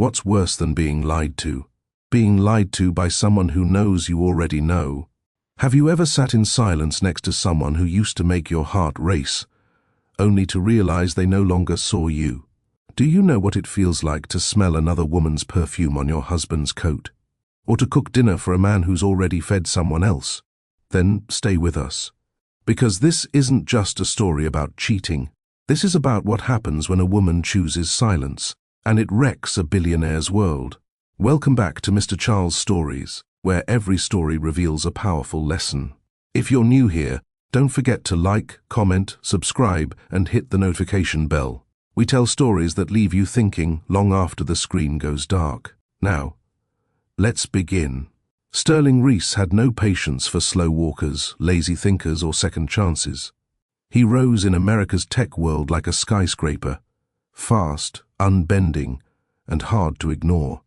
What's worse than being lied to? Being lied to by someone who knows you already know. Have you ever sat in silence next to someone who used to make your heart race, only to realize they no longer saw you? Do you know what it feels like to smell another woman's perfume on your husband's coat? Or to cook dinner for a man who's already fed someone else? Then stay with us. Because this isn't just a story about cheating. This is about what happens when a woman chooses silence, and it wrecks a billionaire's world. Welcome back to Mr. Charles Stories, where every story reveals a powerful lesson. If you're new here, don't forget to like, comment, subscribe, and hit the notification bell. We tell stories that leave you thinking long after the screen goes dark. Now, let's begin. Sterling Reese had no patience for slow walkers, lazy thinkers, or second chances. He rose in America's tech world like a skyscraper, fast, unbending, and hard to ignore.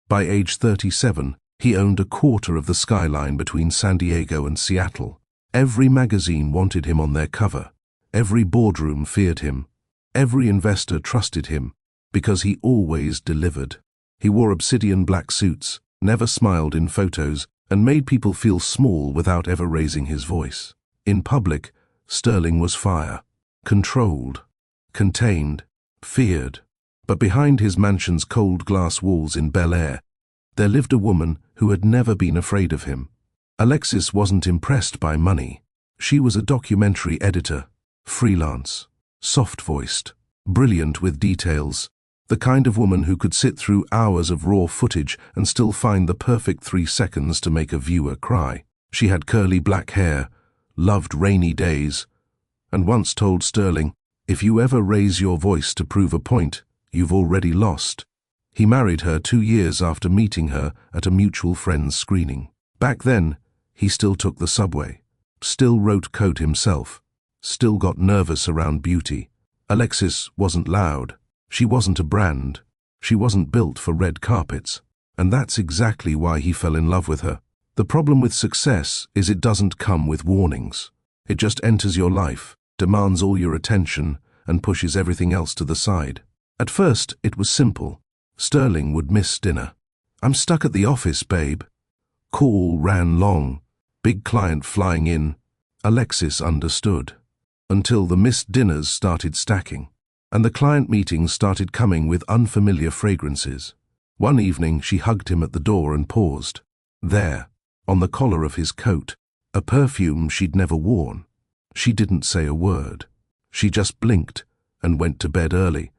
By age 37, he owned a quarter of the skyline between San Diego and Seattle. Every magazine wanted him on their cover. Every boardroom feared him. Every investor trusted him, because he always delivered. He wore obsidian black suits, never smiled in photos, and made people feel small without ever raising his voice. In public, Sterling was fire, controlled, contained, feared. But behind his mansion's cold glass walls in Bel Air, there lived a woman who had never been afraid of him. Alexis wasn't impressed by money. She was a documentary editor, freelance, soft-voiced, brilliant with details, the kind of woman who could sit through hours of raw footage and still find the perfect 3 seconds to make a viewer cry. She had curly black hair, loved rainy days, and once told Sterling, "If you ever raise your voice to prove a point, you've already lost." He married her 2 years after meeting her at a mutual friend's screening. Back then, he still took the subway, still wrote code himself, still got nervous around beauty. Alexis wasn't loud. She wasn't a brand. She wasn't built for red carpets. And that's exactly why he fell in love with her. The problem with success is it doesn't come with warnings. It just enters your life, demands all your attention, and pushes everything else to the side. At first, it was simple. Sterling would miss dinner. "I'm stuck at the office, babe." Call ran long. Big client flying in. Alexis understood. Until the missed dinners started stacking, and the client meetings started coming with unfamiliar fragrances. One evening, she hugged him at the door and paused. There, on the collar of his coat, a perfume she'd never worn. She didn't say a word. She just blinked and went to bed early.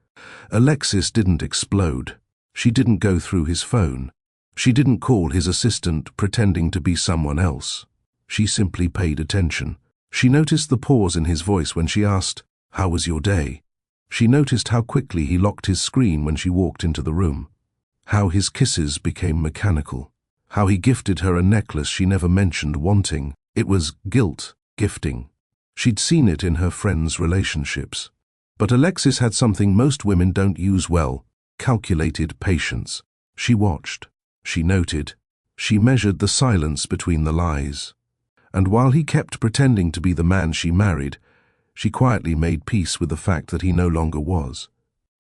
Alexis didn't explode. She didn't go through his phone. She didn't call his assistant pretending to be someone else. She simply paid attention. She noticed the pause in his voice when she asked, "How was your day?" She noticed how quickly he locked his screen when she walked into the room. How his kisses became mechanical. How he gifted her a necklace she never mentioned wanting. It was guilt gifting. She'd seen it in her friends' relationships. But Alexis had something most women don't use well: calculated patience. She watched. She noted. She measured the silence between the lies. And while he kept pretending to be the man she married, she quietly made peace with the fact that he no longer was.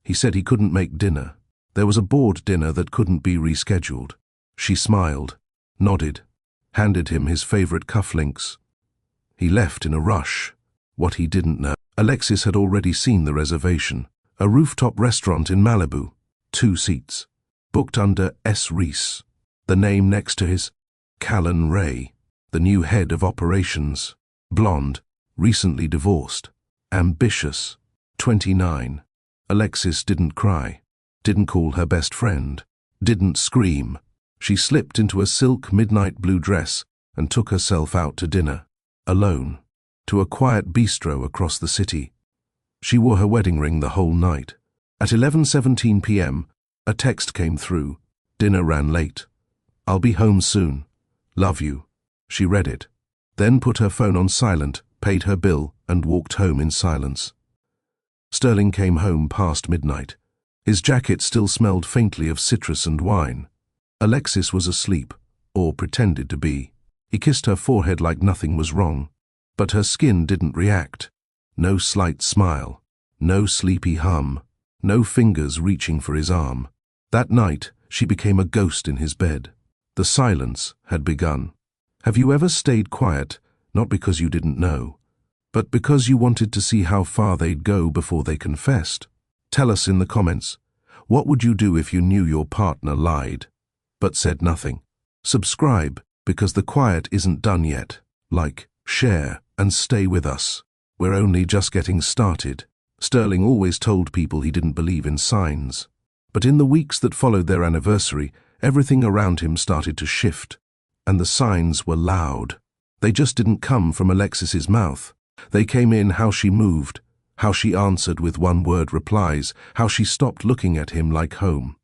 He said he couldn't make dinner. There was a board dinner that couldn't be rescheduled. She smiled, nodded, handed him his favorite cufflinks. He left in a rush. What he didn't know, Alexis had already seen the reservation. A rooftop restaurant in Malibu. 2 seats. Booked under S. Reese. The name next to his, Callan Ray, the new head of operations. Blonde, recently divorced, ambitious, 29. Alexis didn't cry, didn't call her best friend, didn't scream. She slipped into a silk midnight blue dress and took herself out to dinner, alone, to a quiet bistro across the city. She wore her wedding ring the whole night. At 11:17 p.m., a text came through. Dinner ran late. "I'll be home soon. Love you." She read it, then put her phone on silent, paid her bill, and walked home in silence. Sterling came home past midnight. His jacket still smelled faintly of citrus and wine. Alexis was asleep, or pretended to be. He kissed her forehead like nothing was wrong, but her skin didn't react. No slight smile, no sleepy hum, no fingers reaching for his arm. That night, she became a ghost in his bed. The silence had begun. Have you ever stayed quiet, not because you didn't know, but because you wanted to see how far they'd go before they confessed? Tell us in the comments, what would you do if you knew your partner lied, but said nothing? Subscribe, because the quiet isn't done yet. Like, share, and stay with us. We're only just getting started. Sterling always told people he didn't believe in signs. But in the weeks that followed their anniversary, everything around him started to shift. And the signs were loud. They just didn't come from Alexis's mouth. They came in how she moved, how she answered with one-word replies, how she stopped looking at him like home.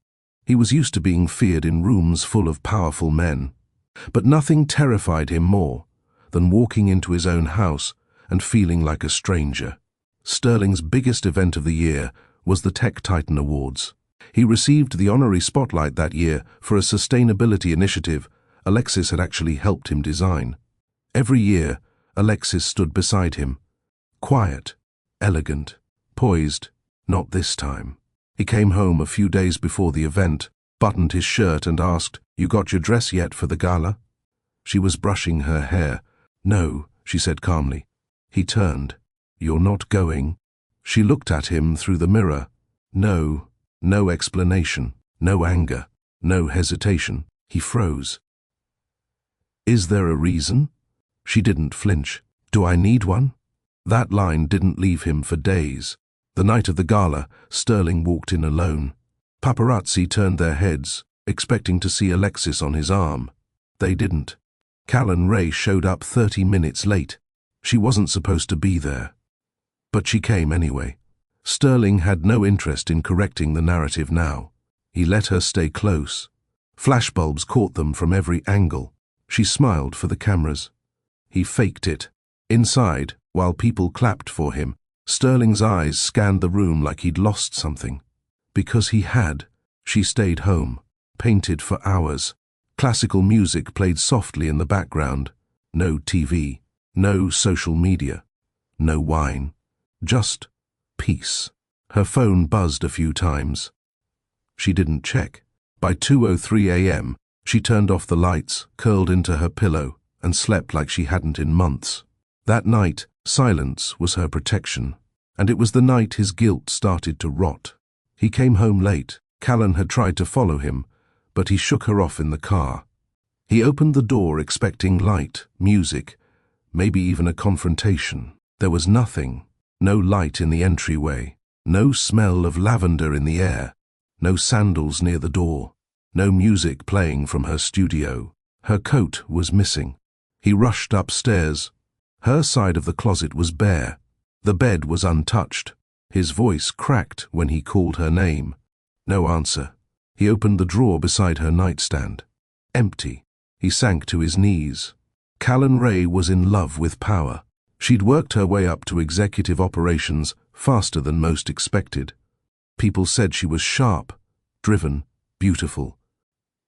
He was used to being feared in rooms full of powerful men. But nothing terrified him more than walking into his own house and feeling like a stranger. Sterling's biggest event of the year was the Tech Titan Awards. He received the honorary spotlight that year for a sustainability initiative Alexis had actually helped him design. Every year, Alexis stood beside him. Quiet, elegant, poised. Not this time. He came home a few days before the event, buttoned his shirt and asked, "You got your dress yet for the gala?" She was brushing her hair. "No," she said calmly. He turned. "You're not going?" She looked at him through the mirror. No, no explanation, no anger, no hesitation. He froze. "Is there a reason?" She didn't flinch. "Do I need one?" That line didn't leave him for days. The night of the gala, Sterling walked in alone. Paparazzi turned their heads, expecting to see Alexis on his arm. They didn't. Callan Ray showed up 30 minutes late. She wasn't supposed to be there. But she came anyway. Sterling had no interest in correcting the narrative now. He let her stay close. Flashbulbs caught them from every angle. She smiled for the cameras. He faked it. Inside, while people clapped for him, Sterling's eyes scanned the room like he'd lost something. Because he had, she stayed home, painted for hours. Classical music played softly in the background. No TV, no social media, no wine. Just peace. Her phone buzzed a few times. She didn't check. By 2:03 a.m., she turned off the lights, curled into her pillow, and slept like she hadn't in months. That night, silence was her protection, and it was the night his guilt started to rot. He came home late. Callan had tried to follow him, but he shook her off in the car. He opened the door expecting light, music, maybe even a confrontation. There was nothing. No light in the entryway, no smell of lavender in the air, no sandals near the door, no music playing from her studio. Her coat was missing. He rushed upstairs. Her side of the closet was bare. The bed was untouched. His voice cracked when he called her name. No answer. He opened the drawer beside her nightstand. Empty. He sank to his knees. Callan Ray was in love with power. She'd worked her way up to executive operations faster than most expected. People said she was sharp, driven, beautiful.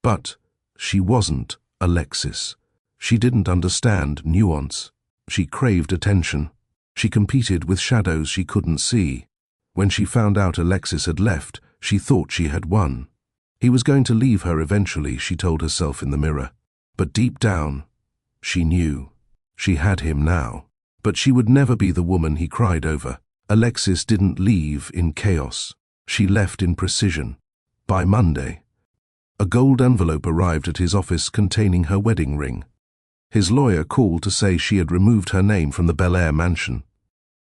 But she wasn't Alexis. She didn't understand nuance. She craved attention. She competed with shadows she couldn't see. When she found out Alexis had left, she thought she had won. He was going to leave her eventually, she told herself in the mirror. But deep down, she knew. She had him now. But she would never be the woman he cried over. Alexis didn't leave in chaos. She left in precision. By Monday, a gold envelope arrived at his office containing her wedding ring. His lawyer called to say she had removed her name from the Bel Air mansion.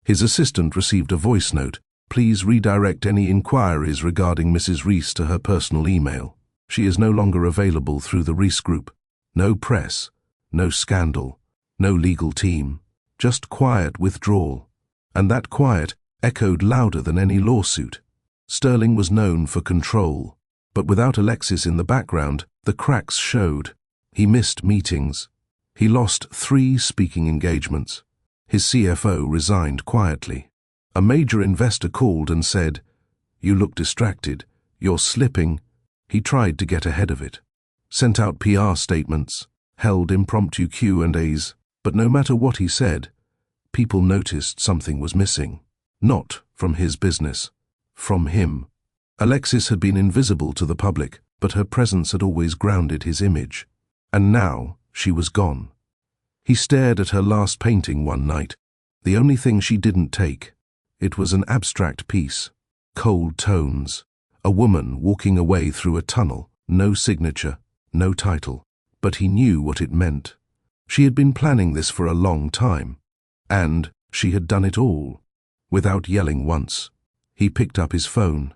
His assistant received a voice note. "Please redirect any inquiries regarding Mrs. Reese to her personal email. She is no longer available through the Reese Group." No press, no scandal, no legal team. Just quiet withdrawal. And that quiet echoed louder than any lawsuit. Sterling was known for control, but without Alexis in the background, the cracks showed. He missed meetings. He lost 3 speaking engagements. His CFO resigned quietly. A major investor called and said, "You look distracted. You're slipping." He tried to get ahead of it. Sent out PR statements, held impromptu Q&As, but no matter what he said, people noticed something was missing. Not from his business, from him. Alexis had been invisible to the public, but her presence had always grounded his image. And now she was gone. He stared at her last painting one night, the only thing she didn't take. It was an abstract piece. Cold tones. A woman walking away through a tunnel. No signature, no title. But he knew what it meant. She had been planning this for a long time. And she had done it all. Without yelling once. He picked up his phone.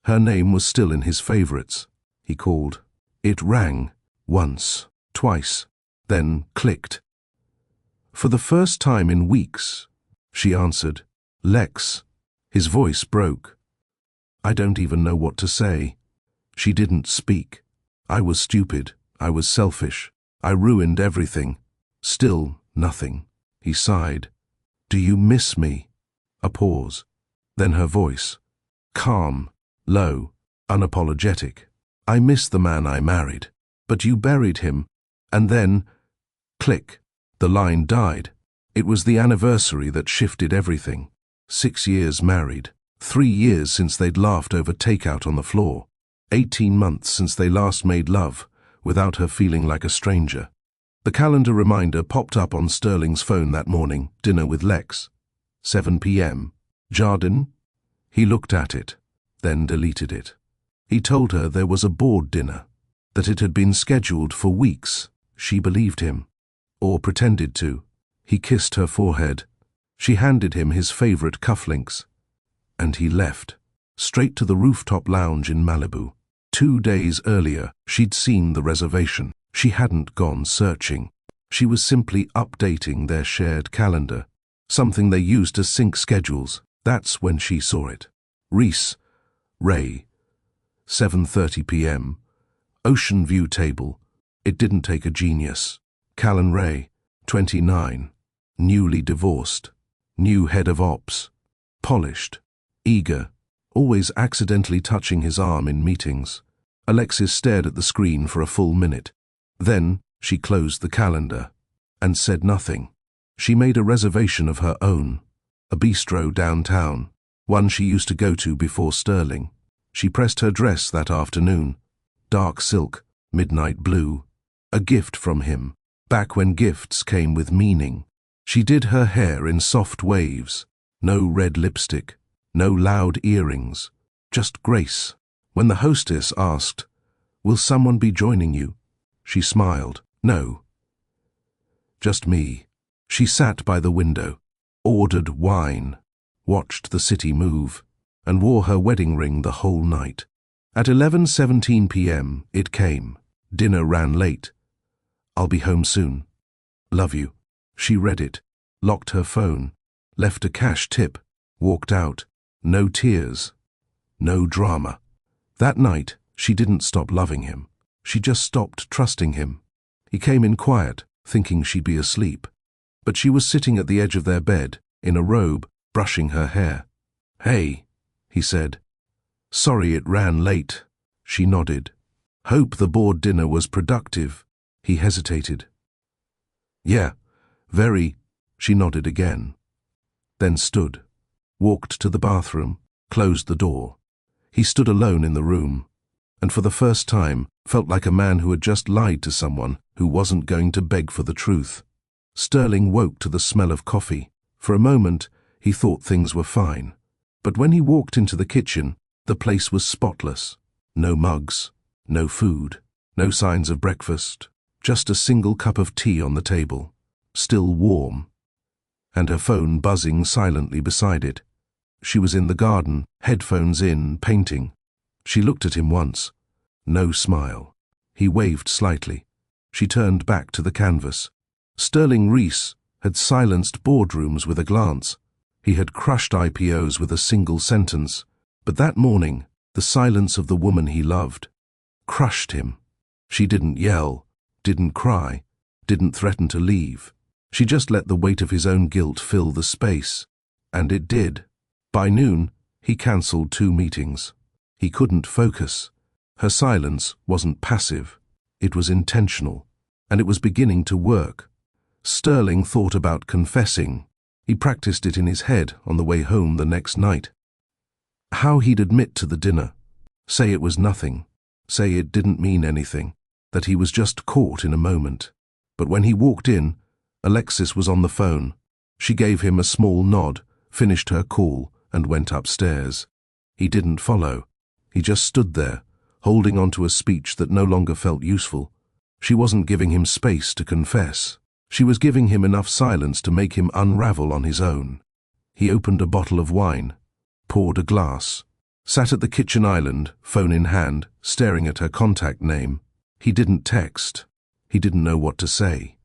Her name was still in his favorites. He called. It rang. Once. Twice. Then clicked. For the first time in weeks, she answered. Lex. His voice broke. I don't even know what to say. She didn't speak. I was stupid. I was selfish. I ruined everything. Still nothing. He sighed. Do you miss me? A pause. Then her voice. Calm, low, unapologetic. I miss the man I married. But you buried him. And then, click, the line died. It was the anniversary that shifted everything. 6 years married. 3 years since they'd laughed over takeout on the floor. 18 months since they last made love, without her feeling like a stranger. The calendar reminder popped up on Sterling's phone that morning. Dinner with Lex. 7 p.m. Jardin? He looked at it, then deleted it. He told her there was a board dinner, that it had been scheduled for weeks. She believed him. Or pretended to. He kissed her forehead. She handed him his favorite cufflinks. And he left, straight to the rooftop lounge in Malibu. 2 days earlier, she'd seen the reservation. She hadn't gone searching. She was simply updating their shared calendar, something they used to sync schedules. That's when she saw it. Reese, Ray, 7:30 p.m. Ocean view table. It didn't take a genius. Callan Ray, 29, newly divorced, new head of ops, polished, eager, always accidentally touching his arm in meetings. Alexis stared at the screen for a full minute. Then she closed the calendar and said nothing. She made a reservation of her own, a bistro downtown, one she used to go to before Sterling. She pressed her dress that afternoon, dark silk, midnight blue, a gift from him, back when gifts came with meaning. She did her hair in soft waves, no red lipstick, no loud earrings, just grace. When the hostess asked, "Will someone be joining you?" she smiled. No. Just me. She sat by the window, ordered wine, watched the city move, and wore her wedding ring the whole night. At 11:17 p.m. it came. Dinner ran late. I'll be home soon. Love you. She read it, locked her phone, left a cash tip, walked out. No tears. No drama. That night, she didn't stop loving him. She just stopped trusting him. He came in quiet, thinking she'd be asleep. But she was sitting at the edge of their bed, in a robe, brushing her hair. Hey, he said. Sorry it ran late. She nodded. Hope the board dinner was productive. He hesitated. Yeah, very. She nodded again. Then stood, walked to the bathroom, closed the door. He stood alone in the room, and for the first time felt like a man who had just lied to someone who wasn't going to beg for the truth. Sterling woke to the smell of coffee. For a moment, he thought things were fine. But when he walked into the kitchen, the place was spotless. No mugs, no food, no signs of breakfast, just a single cup of tea on the table, still warm, and her phone buzzing silently beside it. She was in the garden, headphones in, painting. She looked at him once. No smile. He waved slightly. She turned back to the canvas. Sterling Reese had silenced boardrooms with a glance. He had crushed IPOs with a single sentence. But that morning, the silence of the woman he loved crushed him. She didn't yell, didn't cry, didn't threaten to leave. She just let the weight of his own guilt fill the space. And it did. By noon, he cancelled 2 meetings. He couldn't focus. Her silence wasn't passive. It was intentional. And it was beginning to work. Sterling thought about confessing. He practiced it in his head on the way home the next night. How he'd admit to the dinner, Say it was nothing. Say it didn't mean anything, that he was just caught in a moment. But when he walked in, Alexis was on the phone. She gave him a small nod, finished her call, and went upstairs. He didn't follow. He just stood there, holding on to a speech that no longer felt useful. She wasn't giving him space to confess. She was giving him enough silence to make him unravel on his own. He opened a bottle of wine, poured a glass, sat at the kitchen island, phone in hand, staring at her contact name. He didn't text. He didn't know what to say.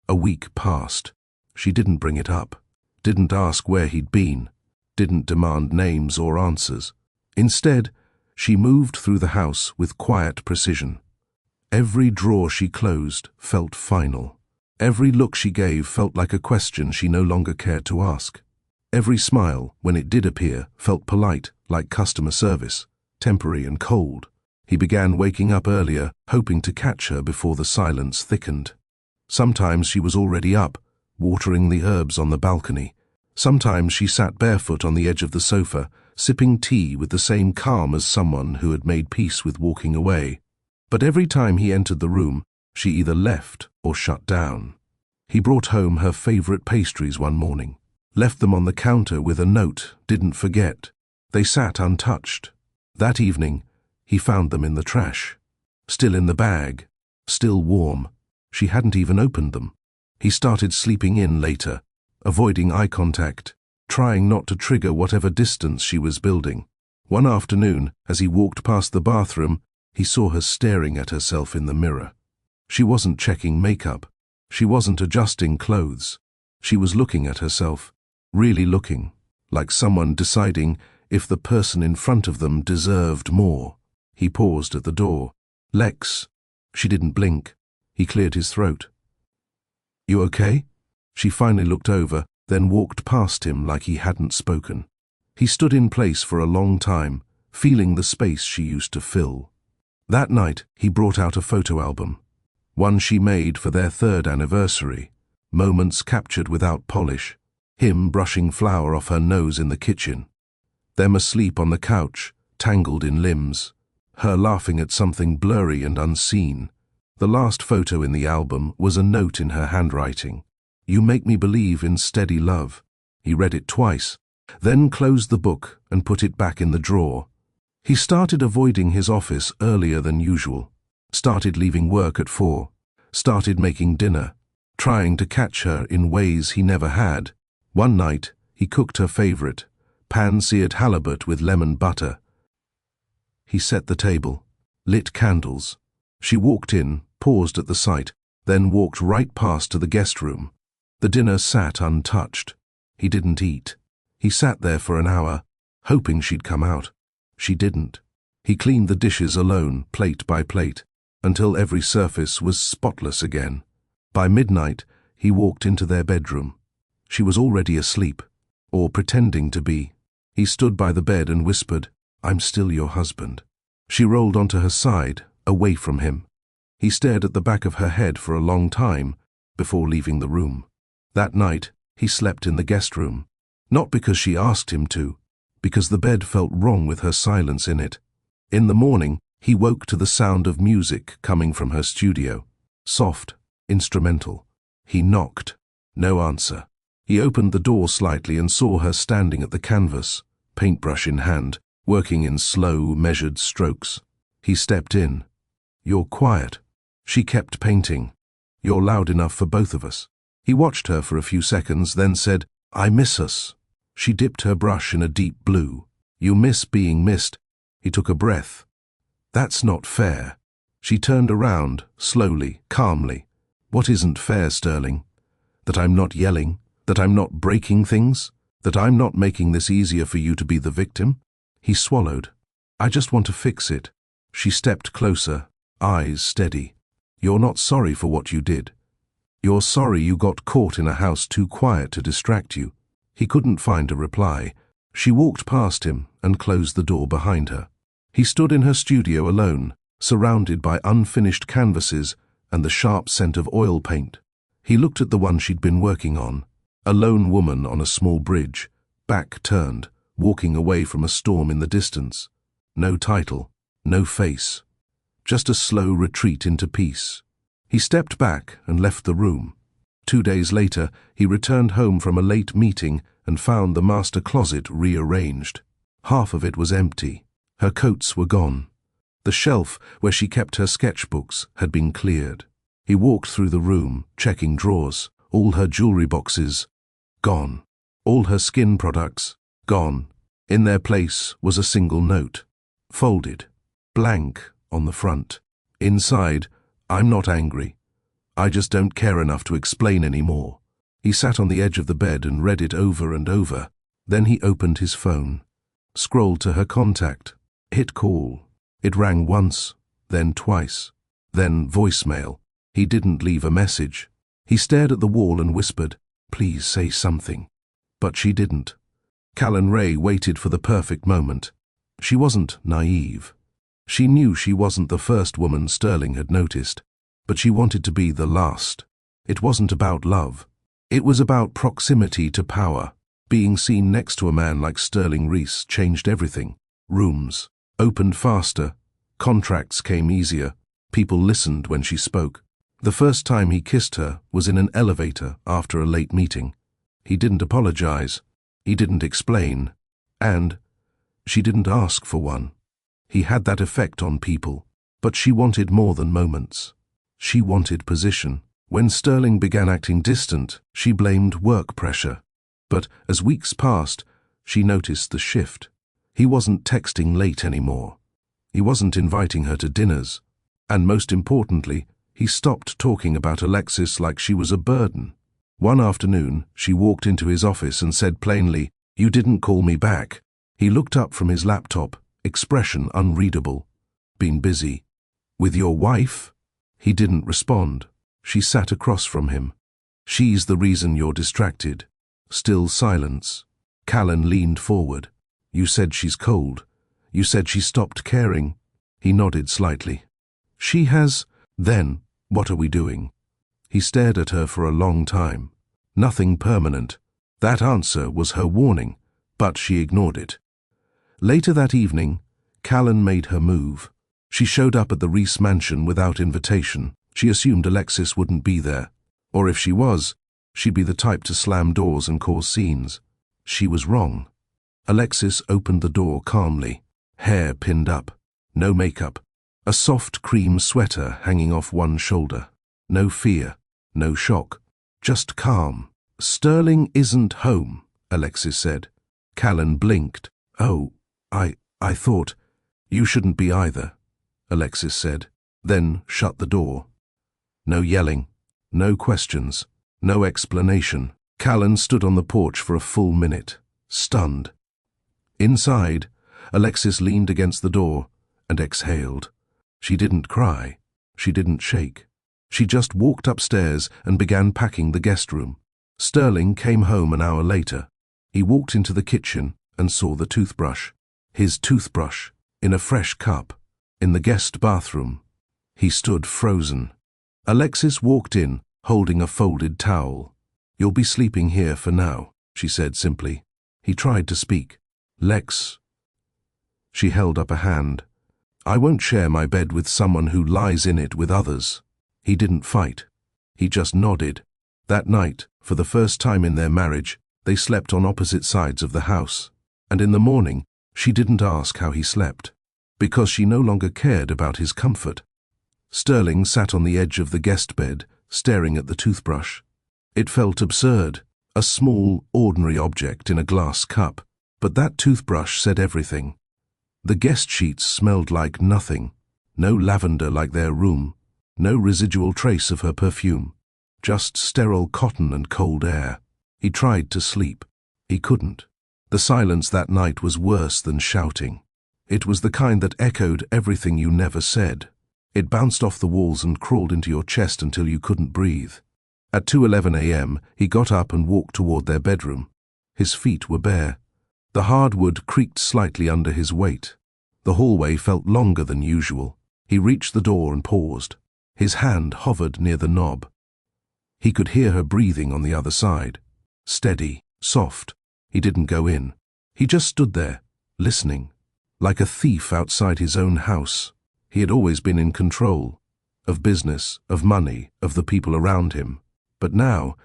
A week passed. She didn't bring it up, didn't ask where he'd been, didn't demand names or answers. Instead, she moved through the house with quiet precision. Every drawer she closed felt final. Every look she gave felt like a question she no longer cared to ask. Every smile, when it did appear, felt polite, like customer service, temporary and cold. He began waking up earlier, hoping to catch her before the silence thickened. Sometimes she was already up, watering the herbs on the balcony. Sometimes she sat barefoot on the edge of the sofa, sipping tea with the same calm as someone who had made peace with walking away. But every time he entered the room, she either left or shut down. He brought home her favorite pastries one morning, left them on the counter with a note, didn't forget. They sat untouched. That evening, he found them in the trash. Still in the bag, still warm. She hadn't even opened them. He started sleeping in later, avoiding eye contact, trying not to trigger whatever distance she was building. One afternoon, as he walked past the bathroom, he saw her staring at herself in the mirror. She wasn't checking makeup. She wasn't adjusting clothes. She was looking at herself, really looking, like someone deciding if the person in front of them deserved more. He paused at the door. "Lex." She didn't blink. He cleared his throat. "You okay?" She finally looked over, then walked past him like he hadn't spoken. He stood in place for a long time, feeling the space she used to fill. That night, he brought out a photo album, one she made for their 3rd anniversary, moments captured without polish, him brushing flour off her nose in the kitchen, them asleep on the couch, tangled in limbs, her laughing at something blurry and unseen. The last photo in the album was a note in her handwriting. "You make me believe in steady love." He read it twice, then closed the book and put it back in the drawer. He started avoiding his office earlier than usual, started leaving work at 4, started making dinner, trying to catch her in ways he never had. One night, he cooked her favorite, pan-seared halibut with lemon butter. He set the table, lit candles. She walked in, paused at the sight, then walked right past to the guest room. The dinner sat untouched. He didn't eat. He sat there for an hour, hoping she'd come out. She didn't. He cleaned the dishes alone, plate by plate, until every surface was spotless again. By midnight, he walked into their bedroom. She was already asleep, or pretending to be. He stood by the bed and whispered, "I'm still your husband." She rolled onto her side, away from him. He stared at the back of her head for a long time before leaving the room. That night, he slept in the guest room, not because she asked him to, because the bed felt wrong with her silence in it. In the morning, he woke to the sound of music coming from her studio. Soft, instrumental. He knocked. No answer. He opened the door slightly and saw her standing at the canvas, paintbrush in hand, working in slow, measured strokes. He stepped in. "You're quiet." She kept painting. "You're loud enough for both of us." He watched her for a few seconds, then said, "I miss us." She dipped her brush in a deep blue. "You miss being missed." He took a breath. "That's not fair." She turned around, slowly, calmly. "What isn't fair, Sterling? That I'm not yelling? That I'm not breaking things? That I'm not making this easier for you to be the victim?" He swallowed. "I just want to fix it." She stepped closer, eyes steady. "You're not sorry for what you did. You're sorry you got caught in a house too quiet to distract you." He couldn't find a reply. She walked past him and closed the door behind her. He stood in her studio alone, surrounded by unfinished canvases and the sharp scent of oil paint. He looked at the one she'd been working on, a lone woman on a small bridge, back turned, walking away from a storm in the distance. No title, No face. Just a slow retreat into peace. He stepped back and left the room. 2 days later, he returned home from a late meeting and found the master closet rearranged. Half of it was empty. Her coats were gone. The shelf where she kept her sketchbooks had been cleared. He walked through the room, checking drawers. All her jewelry boxes, gone. All her skin products, gone. In their place was a single note, folded, blank on the front. Inside, "I'm not angry. I just don't care enough to explain anymore." He sat on the edge of the bed and read it over and over. Then he opened his phone, scrolled to her contact, hit call. It rang once, then twice, then voicemail. He didn't leave a message. He stared at the wall and whispered, "Please say something." But she didn't. Callan Ray waited for the perfect moment. She wasn't naive. She knew she wasn't the first woman Sterling had noticed, but she wanted to be the last. It wasn't about love. It was about proximity to power. Being seen next to a man like Sterling Reese changed everything. Rooms opened faster. Contracts came easier. People listened when she spoke. The first time he kissed her was in an elevator after a late meeting. He didn't apologize. He didn't explain. And she didn't ask for one. He had that effect on people. But she wanted more than moments. She wanted position. When Sterling began acting distant, she blamed work pressure. But as weeks passed, she noticed the shift. He wasn't texting late anymore. He wasn't inviting her to dinners. And most importantly, he stopped talking about Alexis like she was a burden. One afternoon, she walked into his office and said plainly, "You didn't call me back." He looked up from his laptop, expression unreadable. "Been busy." "With your wife?" He didn't respond. She sat across from him. "She's the reason you're distracted." Still silence. Callan leaned forward. "You said she's cold. You said she stopped caring." He nodded slightly. "She has. Then, what are we doing?" He stared at her for a long time. Nothing permanent. That answer was her warning, but she ignored it. Later that evening, Callan made her move. She showed up at the Reese mansion without invitation. She assumed Alexis wouldn't be there. Or if she was, she'd be the type to slam doors and cause scenes. She was wrong. Alexis opened the door calmly, hair pinned up, no makeup, a soft cream sweater hanging off one shoulder. No fear, no shock, just calm. "Sterling isn't home," Alexis said. Callan blinked. "Oh, I thought." "You shouldn't be either," Alexis said, then shut the door. No yelling, no questions, no explanation. Callan stood on the porch for a full minute, stunned. Inside, Alexis leaned against the door and exhaled. She didn't cry. She didn't shake. She just walked upstairs and began packing the guest room. Sterling came home an hour later. He walked into the kitchen and saw the toothbrush. His toothbrush, in a fresh cup, in the guest bathroom. He stood frozen. Alexis walked in, holding a folded towel. "You'll be sleeping here for now," she said simply. He tried to speak. "Lex." She held up a hand. "I won't share my bed with someone who lies in it with others." He didn't fight. He just nodded. That night, for the first time in their marriage, they slept on opposite sides of the house. And in the morning, she didn't ask how he slept, because she no longer cared about his comfort. Sterling sat on the edge of the guest bed, staring at the toothbrush. It felt absurd, a small, ordinary object in a glass cup, but that toothbrush said everything. The guest sheets smelled like nothing, no lavender like their room, no residual trace of her perfume, just sterile cotton and cold air. He tried to sleep. He couldn't. The silence that night was worse than shouting. It was the kind that echoed everything you never said. It bounced off the walls and crawled into your chest until you couldn't breathe. At 2:11 a.m., he got up and walked toward their bedroom. His feet were bare. The hardwood creaked slightly under his weight. The hallway felt longer than usual. He reached the door and paused. His hand hovered near the knob. He could hear her breathing on the other side. Steady, soft. He didn't go in. He just stood there, listening. like a thief outside his own house. He had always been in control, of business, of money, of the people around him. But now,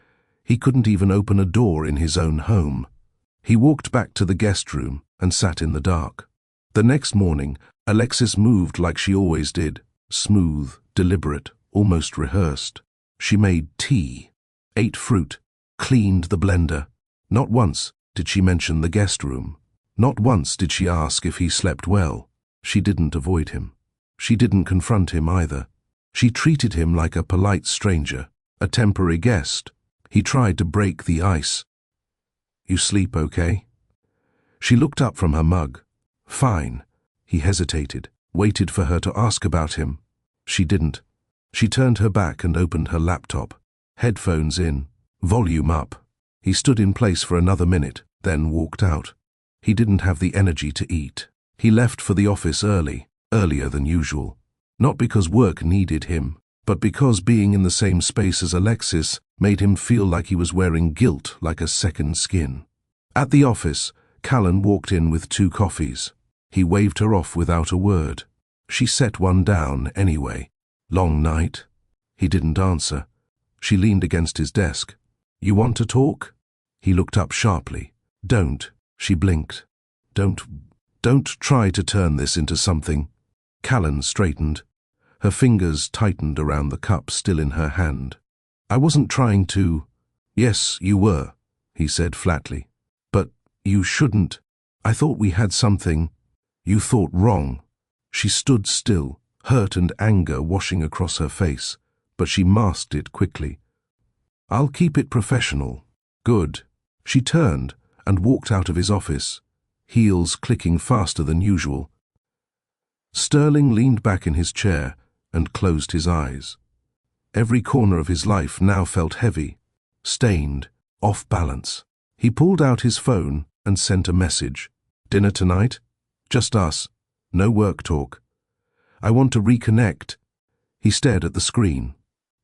he couldn't even open a door in his own home. He walked back to the guest room and sat in the dark. The next morning, Alexis moved like she always did, smooth, deliberate, almost rehearsed. She made tea, ate fruit, cleaned the blender. Not once did she mention the guest room. Not once did she ask if he slept well. She didn't avoid him. She didn't confront him either. She treated him like a polite stranger, a temporary guest. He tried to break the ice. "You sleep okay?" She looked up from her mug. "Fine." He hesitated, waited for her to ask about him. She didn't. She turned her back and opened her laptop. Headphones in, volume up. He stood in place for another minute, then walked out. He didn't have the energy to eat. He left for the office early, earlier than usual. Not because work needed him, but because being in the same space as Alexis made him feel like he was wearing guilt like a second skin. At the office, Callan walked in with 2 coffees. He waved her off without a word. She set one down anyway. "Long night?" He didn't answer. She leaned against his desk. "You want to talk?" He looked up sharply. "Don't." She blinked. Don't try to turn this into something." Callan straightened. Her fingers tightened around the cup still in her hand. "I wasn't trying to." "Yes, you were," he said flatly. "But you shouldn't. I thought we had something." "You thought wrong." She stood still, hurt and anger washing across her face, but she masked it quickly. "I'll keep it professional." "Good." She turned and walked out of his office, heels clicking faster than usual. Sterling leaned back in his chair and closed his eyes. Every corner of his life now felt heavy, stained, off balance. He pulled out his phone and sent a message. "Dinner tonight? Just us. No work talk. I want to reconnect." He stared at the screen.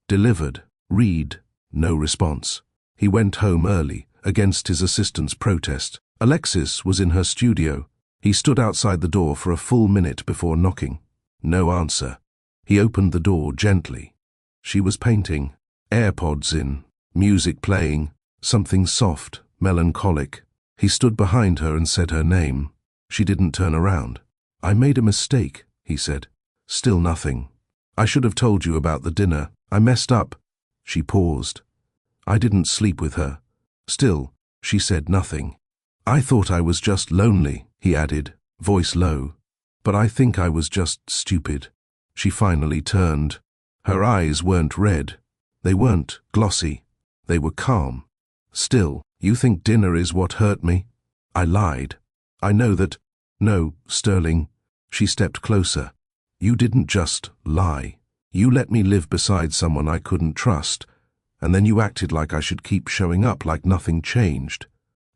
Delivered. Read. No response. He went home early, against his assistant's protest. Alexis was in her studio. He stood outside the door for a full minute before knocking. No answer. He opened the door gently. She was painting, AirPods in, music playing, something soft, melancholic. He stood behind her and said her name. She didn't turn around. "I made a mistake," he said. Still nothing. "I should have told you about the dinner. I messed up." She paused. "I didn't sleep with her." Still, she said nothing. "I thought I was just lonely," he added, voice low. "But I think I was just stupid." She finally turned. Her eyes weren't red. They weren't glossy. They were calm. "Still, you think dinner is what hurt me?" I lied. "I know that." "No, Sterling." She stepped closer. "You didn't just lie. You let me live beside someone I couldn't trust, and then you acted like I should keep showing up like nothing changed."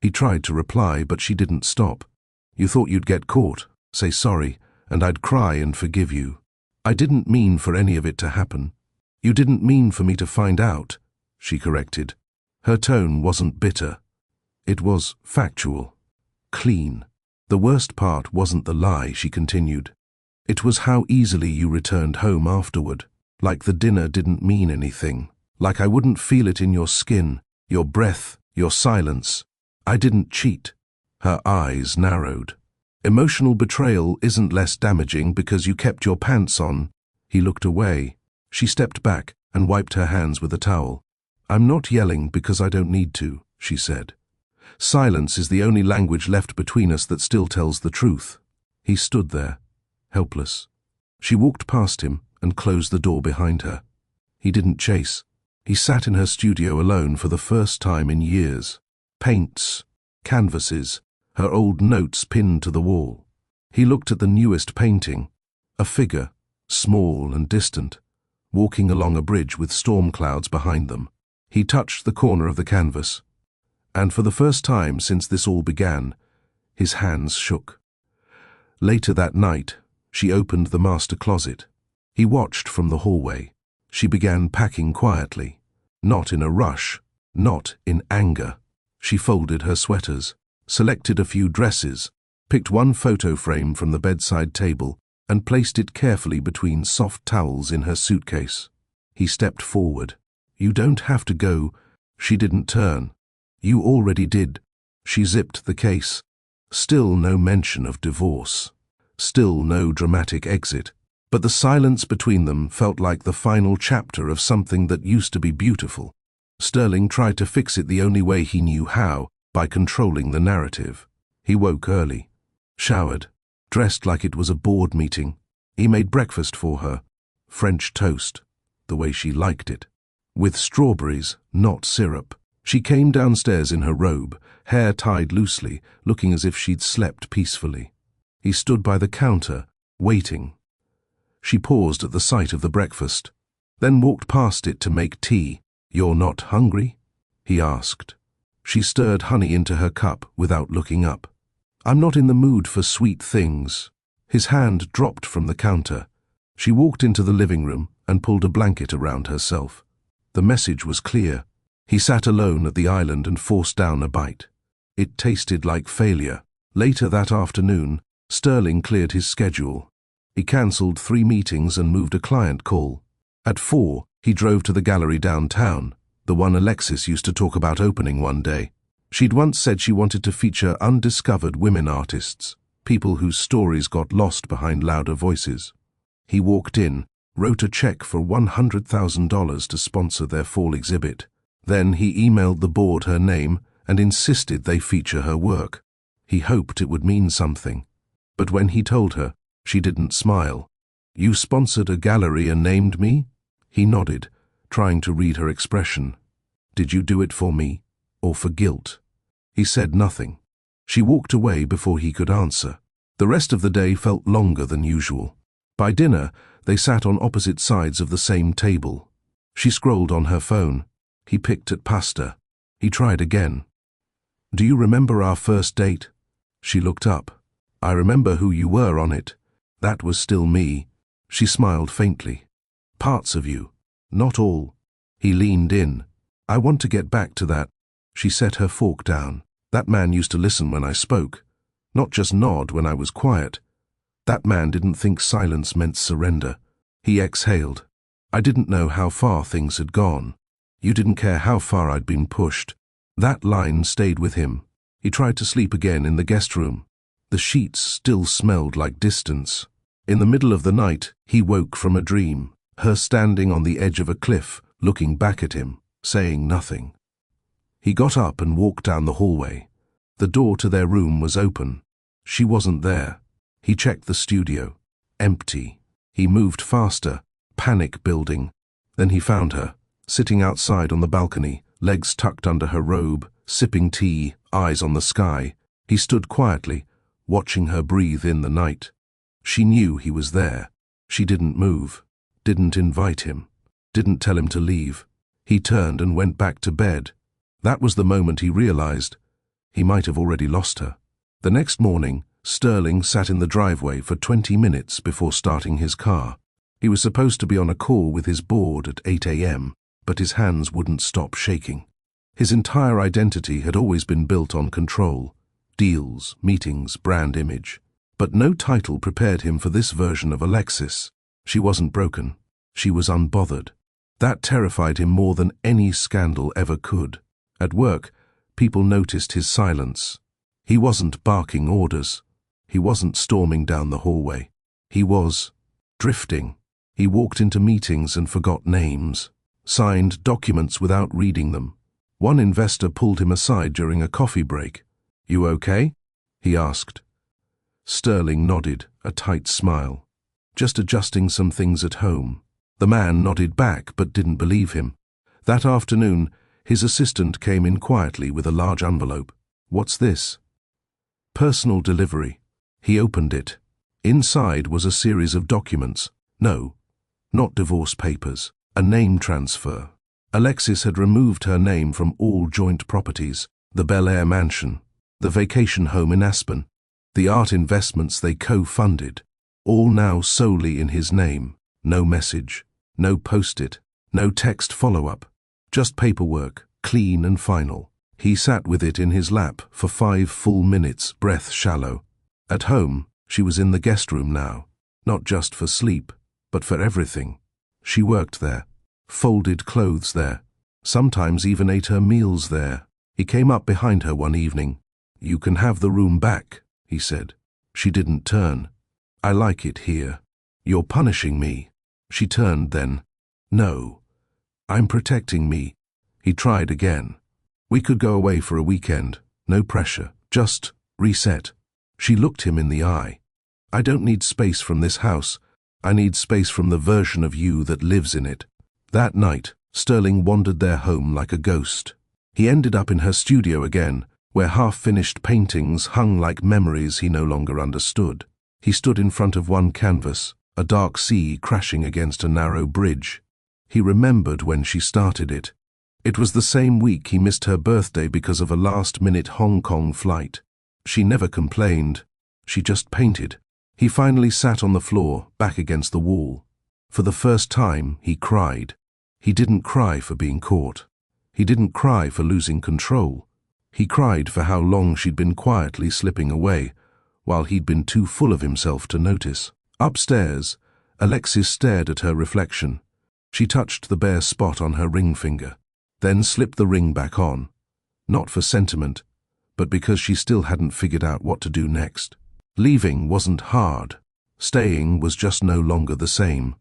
He tried to reply, but she didn't stop. "You thought you'd get caught, say sorry, and I'd cry and forgive you. I didn't mean for any of it to happen." "You didn't mean for me to find out," she corrected. Her tone wasn't bitter. It was factual, clean. "The worst part wasn't the lie," she continued. "It was how easily you returned home afterward, like the dinner didn't mean anything, like I wouldn't feel it in your skin, your breath, your silence. I didn't cheat." Her eyes narrowed. "Emotional betrayal isn't less damaging because you kept your pants on." He looked away. She stepped back and wiped her hands with a towel. "I'm not yelling because I don't need to," she said. "Silence is the only language left between us that still tells the truth." He stood there, helpless. She walked past him and closed the door behind her. He didn't chase. He sat in her studio alone for the first time in years. Paints, canvases, her old notes pinned to the wall. He looked at the newest painting, a figure, small and distant, walking along a bridge with storm clouds behind them. He touched the corner of the canvas, and for the first time since this all began, his hands shook. Later that night, she opened the master closet. He watched from the hallway. She began packing quietly, not in a rush, not in anger. She folded her sweaters, selected a few dresses, picked one photo frame from the bedside table, and placed it carefully between soft towels in her suitcase. He stepped forward. "You don't have to go." She didn't turn. "You already did." She zipped the case. Still no mention of divorce. Still no dramatic exit. But the silence between them felt like the final chapter of something that used to be beautiful. Sterling tried to fix it the only way he knew how, by controlling the narrative. He woke early, showered, dressed like it was a board meeting. He made breakfast for her. French toast, the way she liked it. With strawberries, not syrup. She came downstairs in her robe, hair tied loosely, looking as if she'd slept peacefully. He stood by the counter, waiting. She paused at the sight of the breakfast, then walked past it to make tea. "You're not hungry?" he asked. She stirred honey into her cup without looking up. "I'm not in the mood for sweet things." His hand dropped from the counter. She walked into the living room and pulled a blanket around herself. The message was clear. He sat alone at the island and forced down a bite. It tasted like failure. Later that afternoon, Sterling cleared his schedule. He cancelled 3 meetings and moved a client call. At 4, he drove to the gallery downtown, the one Alexis used to talk about opening one day. She'd once said she wanted to feature undiscovered women artists, people whose stories got lost behind louder voices. He walked in, wrote a check for $100,000 to sponsor their fall exhibit. Then he emailed the board her name and insisted they feature her work. He hoped it would mean something. But when he told her, she didn't smile. "You sponsored a gallery and named me?" He nodded, trying to read her expression. "Did you do it for me, or for guilt?" He said nothing. She walked away before he could answer. The rest of the day felt longer than usual. By dinner, they sat on opposite sides of the same table. She scrolled on her phone. He picked at pasta. He tried again. "Do you remember our first date?" She looked up. "I remember who you were on it. That was still me." She smiled faintly. "Parts of you, not all." He leaned in. "I want to get back to that." She set her fork down. "That man used to listen when I spoke, not just nod when I was quiet. That man didn't think silence meant surrender." He exhaled. "I didn't know how far things had gone. You didn't care how far I'd been pushed." That line stayed with him. He tried to sleep again in the guest room. The sheets still smelled like distance. In the middle of the night, he woke from a dream, her standing on the edge of a cliff, looking back at him, saying nothing. He got up and walked down the hallway. The door to their room was open. She wasn't there. He checked the studio. Empty. He moved faster, panic building. Then he found her, sitting outside on the balcony, legs tucked under her robe, sipping tea, eyes on the sky. He stood quietly, watching her breathe in the night. She knew he was there. She didn't move, didn't invite him, didn't tell him to leave. He turned and went back to bed. That was the moment he realized he might have already lost her. The next morning, Sterling sat in the driveway for 20 minutes before starting his car. He was supposed to be on a call with his board at 8 a.m., but his hands wouldn't stop shaking. His entire identity had always been built on control. Deals, meetings, brand image. But no title prepared him for this version of Alexis. She wasn't broken. She was unbothered. That terrified him more than any scandal ever could. At work, people noticed his silence. He wasn't barking orders. He wasn't storming down the hallway. He was drifting. He walked into meetings and forgot names, signed documents without reading them. One investor pulled him aside during a coffee break. "You okay?" he asked. Sterling nodded, a tight smile. "Just adjusting some things at home." The man nodded back but didn't believe him. That afternoon, his assistant came in quietly with a large envelope. "What's this?" "Personal delivery." He opened it. Inside was a series of documents. No, not divorce papers. A name transfer. Alexis had removed her name from all joint properties, the Bel Air mansion, the vacation home in Aspen, the art investments they co-funded, all now solely in his name. No message, no post-it, no text follow-up, just paperwork, clean and final. He sat with it in his lap for 5 full minutes, breath shallow. At home, she was in the guest room now, not just for sleep, but for everything. She worked there, folded clothes there, sometimes even ate her meals there. He came up behind her one evening. "You can have the room back," he said. She didn't turn. "I like it here." "You're punishing me." She turned then. "No, I'm protecting me." He tried again. "We could go away for a weekend, no pressure, just reset." She looked him in the eye. "I don't need space from this house. I need space from the version of you that lives in it." That night, Sterling wandered their home like a ghost. He ended up in her studio again, where half-finished paintings hung like memories he no longer understood. He stood in front of one canvas, a dark sea crashing against a narrow bridge. He remembered when she started it. It was the same week he missed her birthday because of a last-minute Hong Kong flight. She never complained. She just painted. He finally sat on the floor, back against the wall. For the first time, he cried. He didn't cry for being caught. He didn't cry for losing control. He cried for how long she'd been quietly slipping away, while he'd been too full of himself to notice. Upstairs, Alexis stared at her reflection. She touched the bare spot on her ring finger, then slipped the ring back on, not for sentiment, but because she still hadn't figured out what to do next. Leaving wasn't hard. Staying was just no longer the same.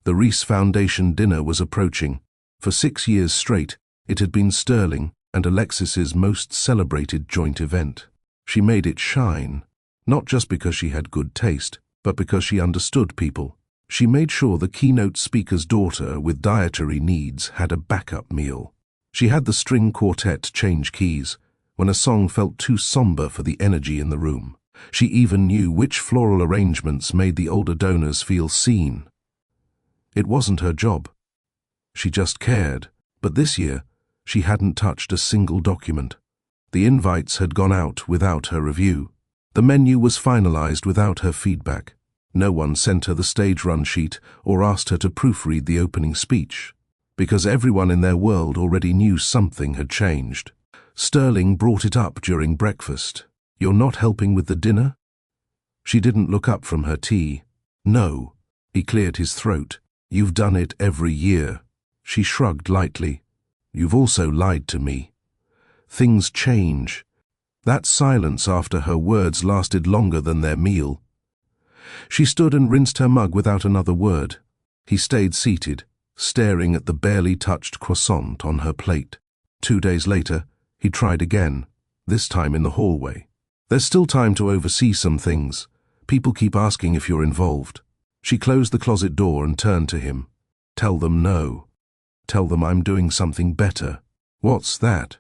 The Reese Foundation dinner was approaching. For 6 years straight, it had been Sterling and Alexis's most celebrated joint event. She made it shine, not just because she had good taste, but because she understood people. She made sure the keynote speaker's daughter with dietary needs had a backup meal. She had the string quartet change keys when a song felt too somber for the energy in the room. She even knew which floral arrangements made the older donors feel seen. It wasn't her job. She just cared. But this year, she hadn't touched a single document. The invites had gone out without her review. The menu was finalized without her feedback. No one sent her the stage run sheet or asked her to proofread the opening speech, because everyone in their world already knew something had changed. Sterling brought it up during breakfast. "You're not helping with the dinner?" She didn't look up from her tea. "No." He cleared his throat. "You've done it every year." She shrugged lightly. "You've also lied to me. Things change." That silence after her words lasted longer than their meal. She stood and rinsed her mug without another word. He stayed seated, staring at the barely touched croissant on her plate. 2 days later, he tried again, this time in the hallway. "There's still time to oversee some things. People keep asking if you're involved." She closed the closet door and turned to him. "Tell them no. Tell them I'm doing something better." "What's that?"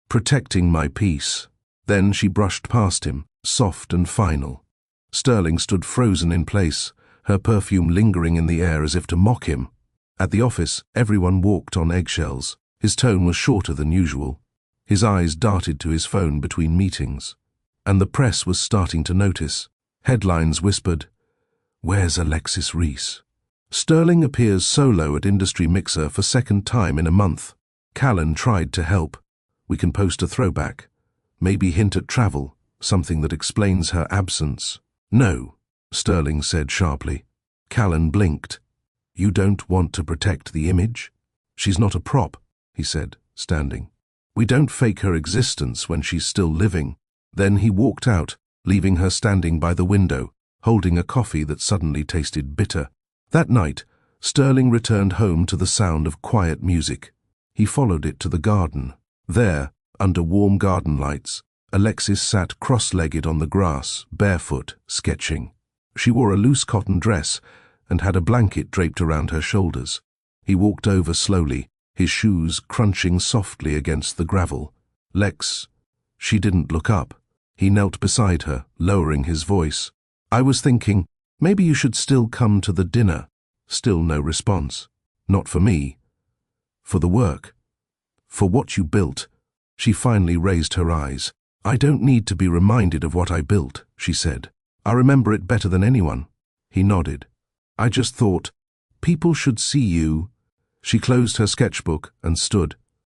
"Protecting my peace." Then she brushed past him, soft and final. Sterling stood frozen in place, her perfume lingering in the air as if to mock him. At the office, everyone walked on eggshells. His tone was shorter than usual. His eyes darted to his phone between meetings. And the press was starting to notice. Headlines whispered, "Where's Alexis Reese?" Sterling appears solo at Industry Mixer for second time in a month. Callan tried to help. "We can post a throwback. Maybe hint at travel, something that explains her absence." "No," Sterling said sharply. Callan blinked. "You don't want to protect the image?" "She's not a prop," he said, standing. "We don't fake her existence when she's still living." Then he walked out, leaving her standing by the window, holding a coffee that suddenly tasted bitter. That night, Sterling returned home to the sound of quiet music. He followed it to the garden. There, under warm garden lights, Alexis sat cross-legged on the grass, barefoot, sketching. She wore a loose cotton dress and had a blanket draped around her shoulders. He walked over slowly, his shoes crunching softly against the gravel. "Lex." She didn't look up. He knelt beside her, lowering his voice. "I was thinking, maybe you should still come to the dinner." Still no response. "Not for me. For the work. For what you built." She finally raised her eyes. "I don't need to be reminded of what I built," she said. "I remember it better than anyone." He nodded. "I just thought, people should see you." She closed her sketchbook and stood.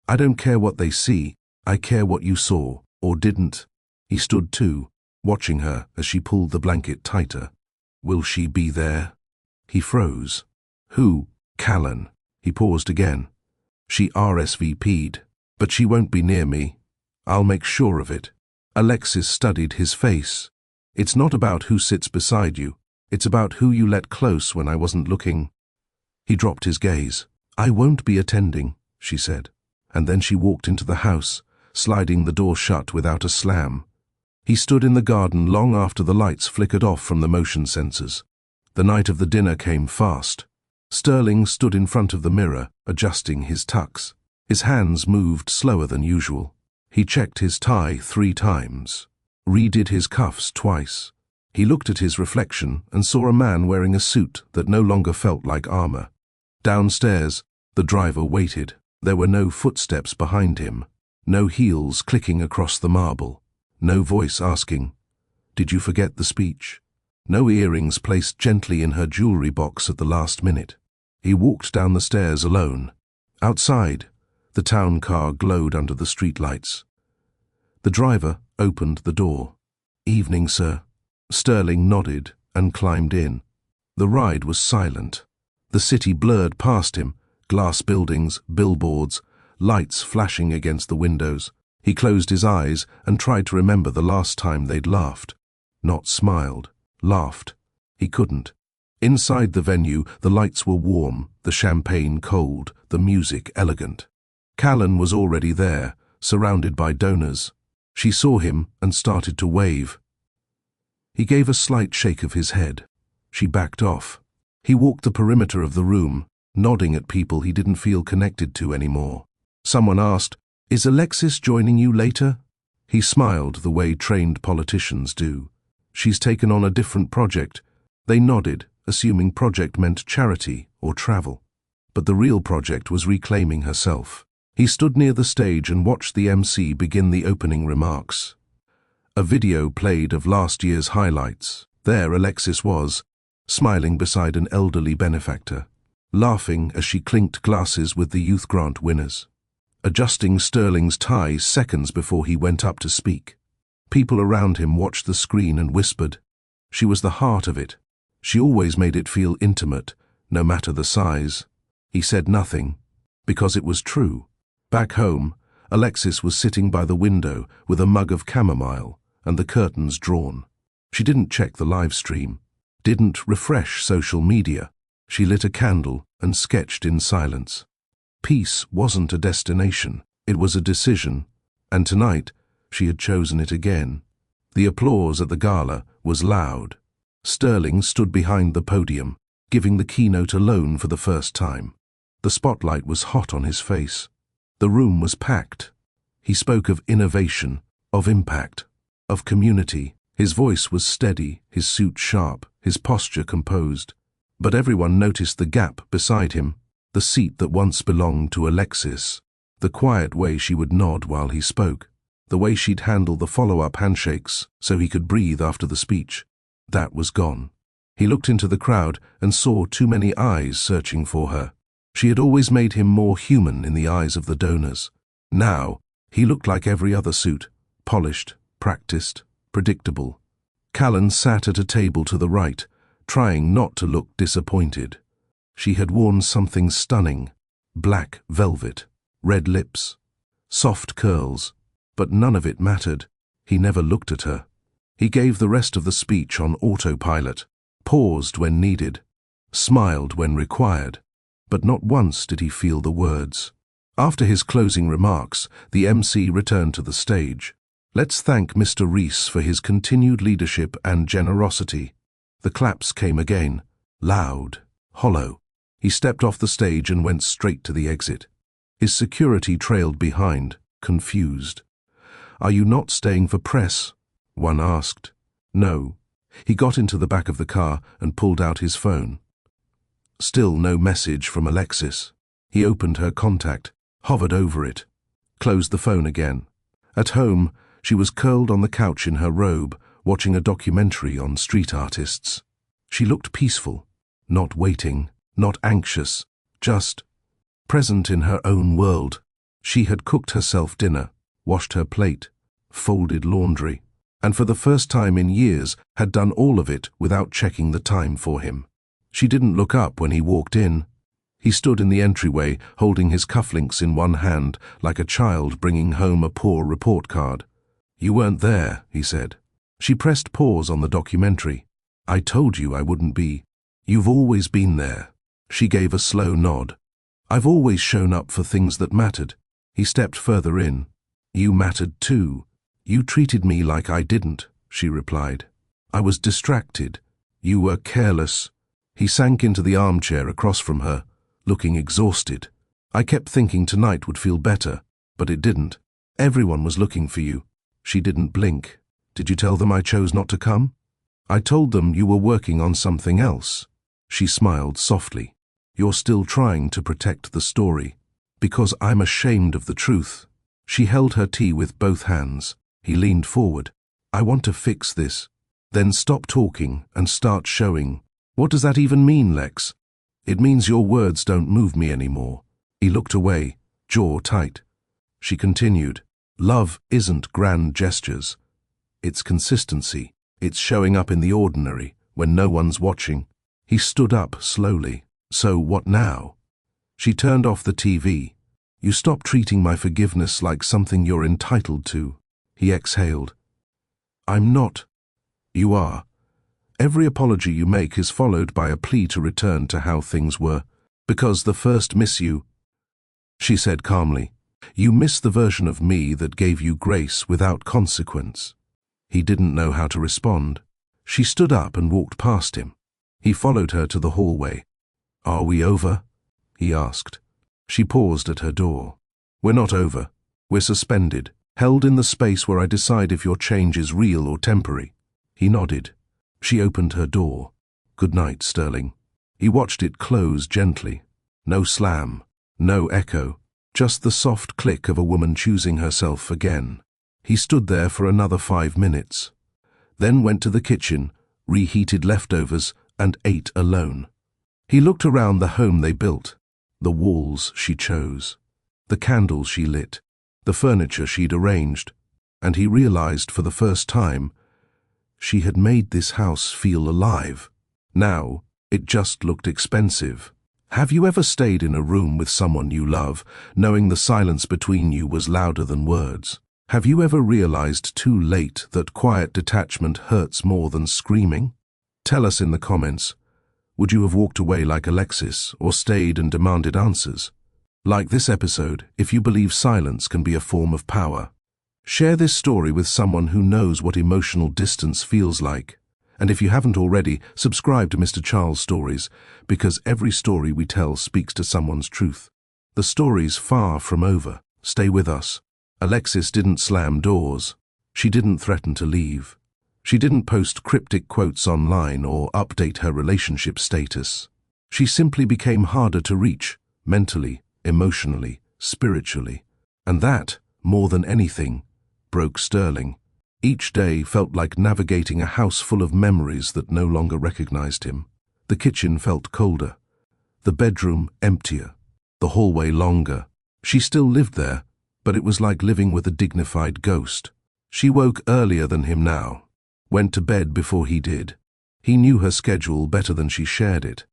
"I don't care what they see. I care what you saw, or didn't." He stood too, watching her as she pulled the blanket tighter. Will she be there? He froze. Who? Callan. He paused again. She RSVP'd, but she won't be near me. I'll make sure of it. Alexis studied his face. It's not about who sits beside you. It's about who you let close when I wasn't looking. He dropped his gaze. I won't be attending, she said. And then she walked into the house, sliding the door shut without a slam. He stood in the garden long after the lights flickered off from the motion sensors. The night of the dinner came fast. Sterling stood in front of the mirror, adjusting his tux. His hands moved slower than usual. He checked his tie 3 times, redid his cuffs twice. He looked at his reflection and saw a man wearing a suit that no longer felt like armor. Downstairs, the driver waited. There were no footsteps behind him, no heels clicking across the marble, no voice asking, "Did you forget the speech?" No earrings placed gently in her jewelry box at the last minute. He walked down the stairs alone. Outside, the town car glowed under the streetlights. The driver opened the door. "Evening, sir." Sterling nodded and climbed in. The ride was silent. The city blurred past him, glass buildings, billboards, lights flashing against the windows. He closed his eyes and tried to remember the last time they'd laughed. Not smiled, laughed. He couldn't. Inside the venue, the lights were warm, the champagne cold, the music elegant. Callan was already there, surrounded by donors. She saw him and started to wave. He gave a slight shake of his head. She backed off. He walked the perimeter of the room, nodding at people he didn't feel connected to anymore. Someone asked, "Is Alexis joining you later?" He smiled the way trained politicians do. "She's taken on a different project." They nodded, assuming project meant charity or travel. But the real project was reclaiming herself. He stood near the stage and watched the MC begin the opening remarks. A video played of last year's highlights. There Alexis was, smiling beside an elderly benefactor, laughing as she clinked glasses with the youth grant winners, adjusting Sterling's tie seconds before he went up to speak. People around him watched the screen and whispered. She was the heart of it. She always made it feel intimate, no matter the size. He said nothing, because it was true. Back home, Alexis was sitting by the window with a mug of chamomile and the curtains drawn. She didn't check the live stream, didn't refresh social media. She lit a candle and sketched in silence. Peace wasn't a destination, it was a decision, and tonight she had chosen it again. The applause at the gala was loud. Sterling stood behind the podium, giving the keynote alone for the first time. The spotlight was hot on his face. The room was packed. He spoke of innovation, of impact, of community. His voice was steady, his suit sharp, his posture composed. But everyone noticed the gap beside him, the seat that once belonged to Alexis, the quiet way she would nod while he spoke, the way she'd handle the follow-up handshakes so he could breathe after the speech. That was gone. He looked into the crowd and saw too many eyes searching for her. She had always made him more human in the eyes of the donors. Now, he looked like every other suit, polished, practiced, predictable. Callan sat at a table to the right, trying not to look disappointed. She had worn something stunning, black velvet, red lips, soft curls, but none of it mattered. He never looked at her. He gave the rest of the speech on autopilot, paused when needed, smiled when required, but not once did he feel the words. After his closing remarks, the MC returned to the stage. "Let's thank Mr. Rees for his continued leadership and generosity." The claps came again, loud, hollow. He stepped off the stage and went straight to the exit. His security trailed behind, confused. "Are you not staying for press?" one asked. "No." He got into the back of the car and pulled out his phone. Still no message from Alexis. He opened her contact, hovered over it, closed the phone again. At home, she was curled on the couch in her robe, watching a documentary on street artists. She looked peaceful, not waiting, not anxious, just present in her own world. She had cooked herself dinner, washed her plate, folded laundry, and for the first time in years had done all of it without checking the time for him. She didn't look up when he walked in. He stood in the entryway, holding his cufflinks in one hand, like a child bringing home a poor report card. "You weren't there," he said. She pressed pause on the documentary. "I told you I wouldn't be. You've always been there." She gave a slow nod. "I've always shown up for things that mattered." He stepped further in. "You mattered too. You treated me like I didn't," she replied. "I was distracted. You were careless." He sank into the armchair across from her, looking exhausted. "I kept thinking tonight would feel better, but it didn't. Everyone was looking for you." She didn't blink. "Did you tell them I chose not to come?" "I told them you were working on something else." She smiled softly. "You're still trying to protect the story." "Because I'm ashamed of the truth." She held her tea with both hands. He leaned forward. "I want to fix this." "Then stop talking and start showing." "What does that even mean, Lex?" "It means your words don't move me anymore." He looked away, jaw tight. She continued, "Love isn't grand gestures. It's consistency. It's showing up in the ordinary, when no one's watching." He stood up slowly. "So what now?" She turned off the TV. "You stop treating my forgiveness like something you're entitled to." He exhaled. "I'm not." "You are. Every apology you make is followed by a plea to return to how things were. Because the first miss you," she said calmly. "You miss the version of me that gave you grace without consequence." He didn't know how to respond. She stood up and walked past him. He followed her to the hallway. "Are we over?" he asked. She paused at her door. "We're not over. We're suspended, held in the space where I decide if your change is real or temporary." He nodded. She opened her door. "Good night, Sterling." He watched it close gently. No slam, no echo, just the soft click of a woman choosing herself again. He stood there for another 5 minutes, then went to the kitchen, reheated leftovers, and ate alone. He looked around the home they built, the walls she chose, the candles she lit, the furniture she'd arranged, and he realized for the first time she had made this house feel alive. Now, it just looked expensive. Have you ever stayed in a room with someone you love, knowing the silence between you was louder than words? Have you ever realized too late that quiet detachment hurts more than screaming? Tell us in the comments. Would you have walked away like Alexis or stayed and demanded answers? Like this episode, if you believe silence can be a form of power. Share this story with someone who knows what emotional distance feels like. And if you haven't already, subscribe to Mr. Charles Stories, because every story we tell speaks to someone's truth. The story's far from over. Stay with us. Alexis didn't slam doors. She didn't threaten to leave. She didn't post cryptic quotes online or update her relationship status. She simply became harder to reach, mentally, emotionally, spiritually. And that, more than anything, broke Sterling. Each day felt like navigating a house full of memories that no longer recognized him. The kitchen felt colder, the bedroom emptier, the hallway longer. She still lived there, but it was like living with a dignified ghost. She woke earlier than him now, went to bed before he did. He knew her schedule better than she shared it.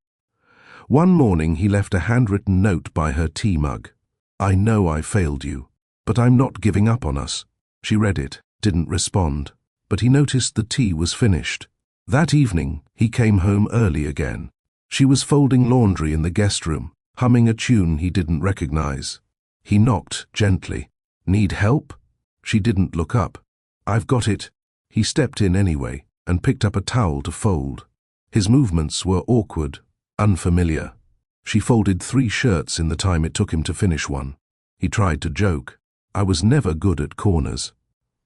One morning he left a handwritten note by her tea mug. "I know I failed you, but I'm not giving up on us." She read it, didn't respond, but he noticed the tea was finished. That evening, he came home early again. She was folding laundry in the guest room, humming a tune he didn't recognize. He knocked gently. "Need help?" She didn't look up. "I've got it." He stepped in anyway and picked up a towel to fold. His movements were awkward, unfamiliar. She folded 3 shirts in the time it took him to finish one. He tried to joke. "I was never good at corners."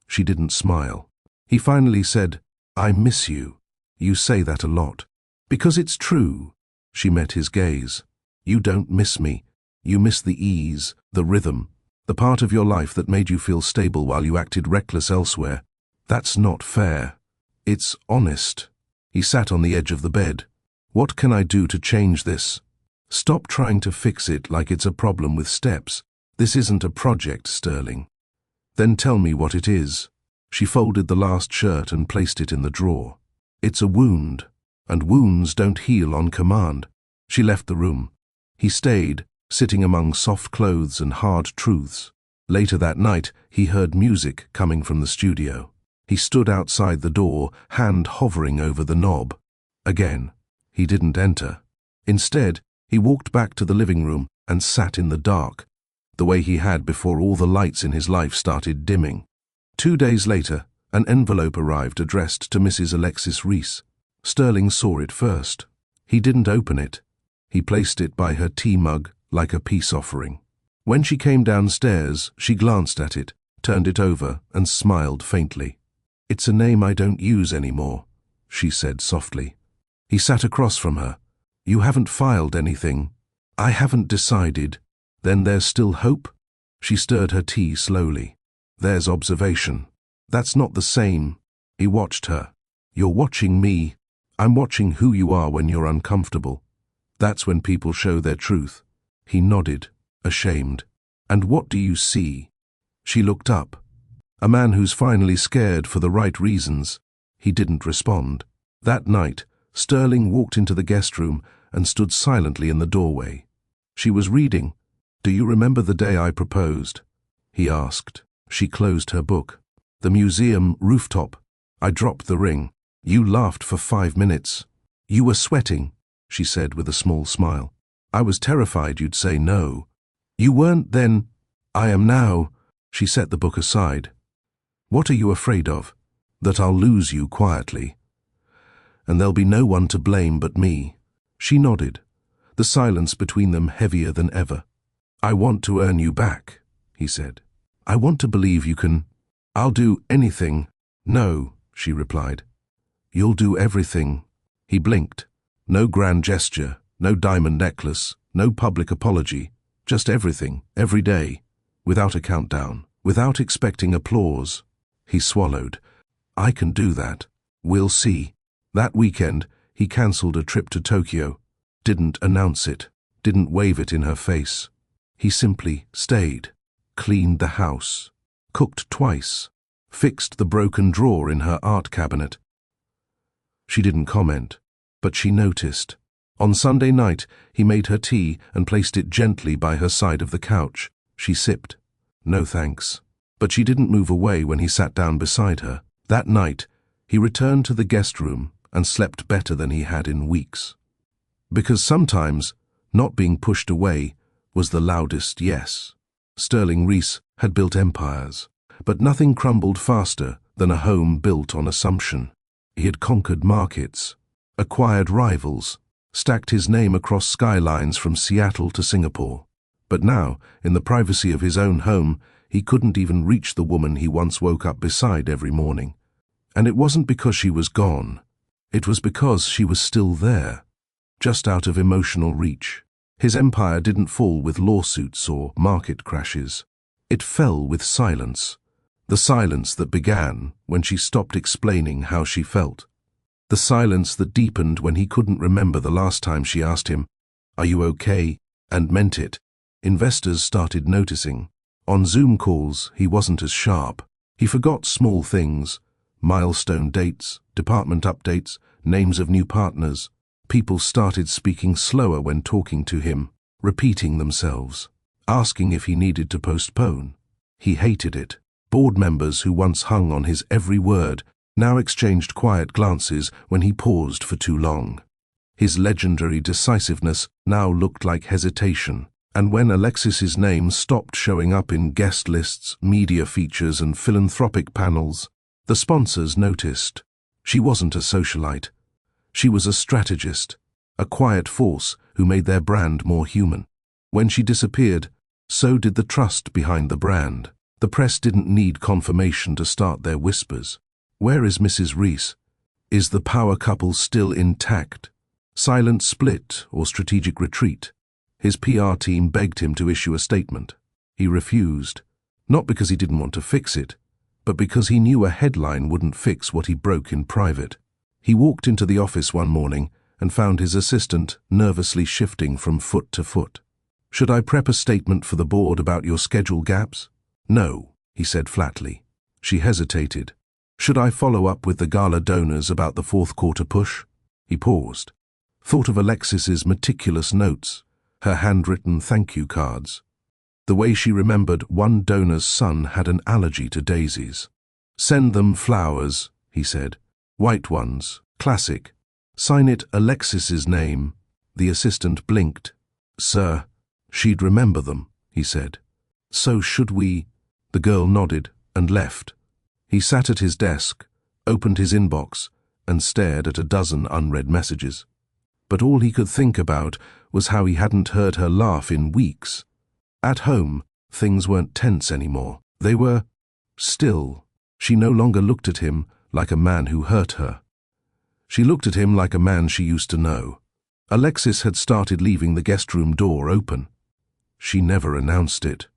She didn't smile. He finally said, "I miss you. You say that a lot." "Because it's true." She met his gaze. "You don't miss me. You miss the ease, the rhythm, the part of your life that made you feel stable while you acted reckless elsewhere. That's not fair. It's honest." He sat on the edge of the bed. "What can I do to change this?" "Stop trying to fix it like it's a problem with steps. This isn't a project, Sterling." "Then tell me what it is." She folded the last shirt and placed it in the drawer. It's a wound, and wounds don't heal on command. She left the room. He stayed, sitting among soft clothes and hard truths. Later that night, he heard music coming from the studio. He stood outside the door, hand hovering over the knob. Again, he didn't enter. Instead, he walked back to the living room and sat in the dark, the way he had before all the lights in his life started dimming. 2 days later, an envelope arrived addressed to Mrs. Alexis Reese. Sterling saw it first. He didn't open it. He placed it by her tea mug like a peace offering. When she came downstairs, she glanced at it, turned it over, and smiled faintly. "It's a name I don't use anymore," she said softly. He sat across from her. "You haven't filed anything." "I haven't decided." "Then there's still hope?" She stirred her tea slowly. "There's observation." "That's not the same." He watched her. "You're watching me. I'm watching who you are when you're uncomfortable. That's when people show their truth." He nodded, ashamed. "And what do you see?" She looked up. "A man who's finally scared for the right reasons." He didn't respond. That night, Sterling walked into the guest room and stood silently in the doorway. She was reading. "Do you remember the day I proposed?" he asked. She closed her book. "The museum rooftop. I dropped the ring. You laughed for 5 minutes. You were sweating," she said with a small smile. "I was terrified you'd say no." "You weren't then." "I am now." She set the book aside. "What are you afraid of?" "That I'll lose you quietly. And there'll be no one to blame but me." She nodded, the silence between them heavier than ever. "I want to earn you back," he said. "I want to believe you can." "I'll do anything." "No," she replied. "You'll do everything." He blinked. No grand gesture, no diamond necklace, no public apology, just everything, every day, without a countdown, without expecting applause. He swallowed. "I can do that. We'll see." That weekend, he cancelled a trip to Tokyo. Didn't announce it, didn't wave it in her face. He simply stayed, cleaned the house, cooked twice, fixed the broken drawer in her art cabinet. She didn't comment, but she noticed. On Sunday night, he made her tea and placed it gently by her side of the couch. She sipped. "No thanks." But she didn't move away when he sat down beside her. That night, he returned to the guest room and slept better than he had in weeks. Because sometimes, not being pushed away was the loudest yes. Sterling Reese had built empires, but nothing crumbled faster than a home built on assumption. He had conquered markets, acquired rivals, stacked his name across skylines from Seattle to Singapore. But now, in the privacy of his own home, he couldn't even reach the woman he once woke up beside every morning. And it wasn't because she was gone. It was because she was still there, just out of emotional reach. His empire didn't fall with lawsuits or market crashes. It fell with silence. The silence that began when she stopped explaining how she felt. The silence that deepened when he couldn't remember the last time she asked him, "Are you okay?" and meant it. Investors started noticing. On Zoom calls, he wasn't as sharp. He forgot small things, milestone dates, department updates, names of new partners. People started speaking slower when talking to him, repeating themselves, asking if he needed to postpone. He hated it. Board members who once hung on his every word now exchanged quiet glances when he paused for too long. His legendary decisiveness now looked like hesitation, and when Alexis's name stopped showing up in guest lists, media features, and philanthropic panels, the sponsors noticed. She wasn't a socialite. She was a strategist, a quiet force who made their brand more human. When she disappeared, so did the trust behind the brand. The press didn't need confirmation to start their whispers. Where is Mrs. Reese? Is the power couple still intact? Silent split or strategic retreat? His PR team begged him to issue a statement. He refused, not because he didn't want to fix it, but because he knew a headline wouldn't fix what he broke in private. He walked into the office one morning and found his assistant nervously shifting from foot to foot. "Should I prep a statement for the board about your schedule gaps?" "No," he said flatly. She hesitated, Should I follow up with the gala donors about the fourth quarter push? He paused, thought of Alexis's meticulous notes, her handwritten thank you cards. The way she remembered one donor's son had an allergy to daisies. Send them flowers, he said. White ones, classic. Sign it Alexis's name. The assistant blinked. Sir, she'd remember them, he said. So should we? The girl nodded and left. He sat at his desk, opened his inbox, and stared at a dozen unread messages. But all he could think about was how he hadn't heard her laugh in weeks. At home, things weren't tense anymore. They were still. She no longer looked at him like a man who hurt her. She looked at him like a man she used to know. Alexis had started leaving the guest room door open. She never announced it.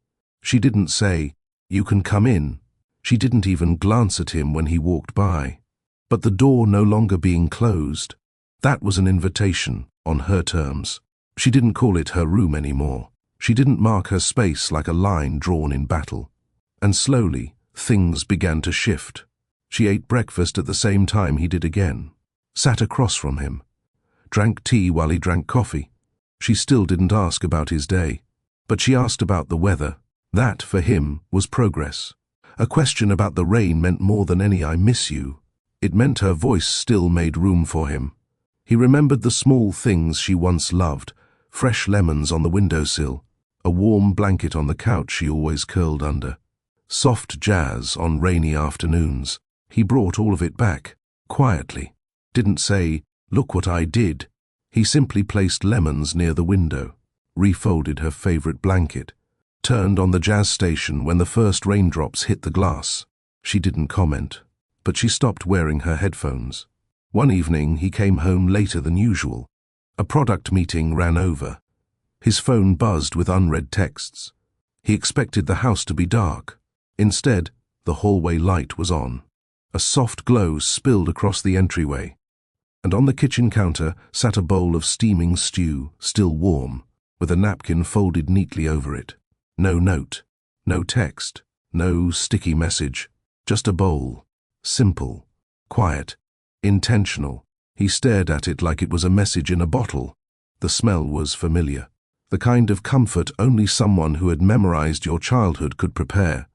She didn't say, "You can come in." She didn't even glance at him when he walked by. But the door no longer being closed, that was an invitation on her terms. She didn't call it her room anymore. She didn't mark her space like a line drawn in battle. And slowly, things began to shift. She ate breakfast at the same time he did again, sat across from him, drank tea while he drank coffee. She still didn't ask about his day, but she asked about the weather. That, for him, was progress. A question about the rain meant more than any "I miss you." It meant her voice still made room for him. He remembered the small things she once loved, fresh lemons on the windowsill, a warm blanket on the couch she always curled under, soft jazz on rainy afternoons. He brought all of it back, quietly. Didn't say, "Look what I did." He simply placed lemons near the window, refolded her favorite blanket, turned on the jazz station when the first raindrops hit the glass. She didn't comment, but she stopped wearing her headphones. One evening he came home later than usual. A product meeting ran over. His phone buzzed with unread texts. He expected the house to be dark. Instead, the hallway light was on. A soft glow spilled across the entryway, and on the kitchen counter sat a bowl of steaming stew, still warm, with a napkin folded neatly over it. No note, no text, no sticky message, just a bowl. Simple, quiet, intentional. He stared at it like it was a message in a bottle. The smell was familiar, the kind of comfort only someone who had memorized your childhood could prepare.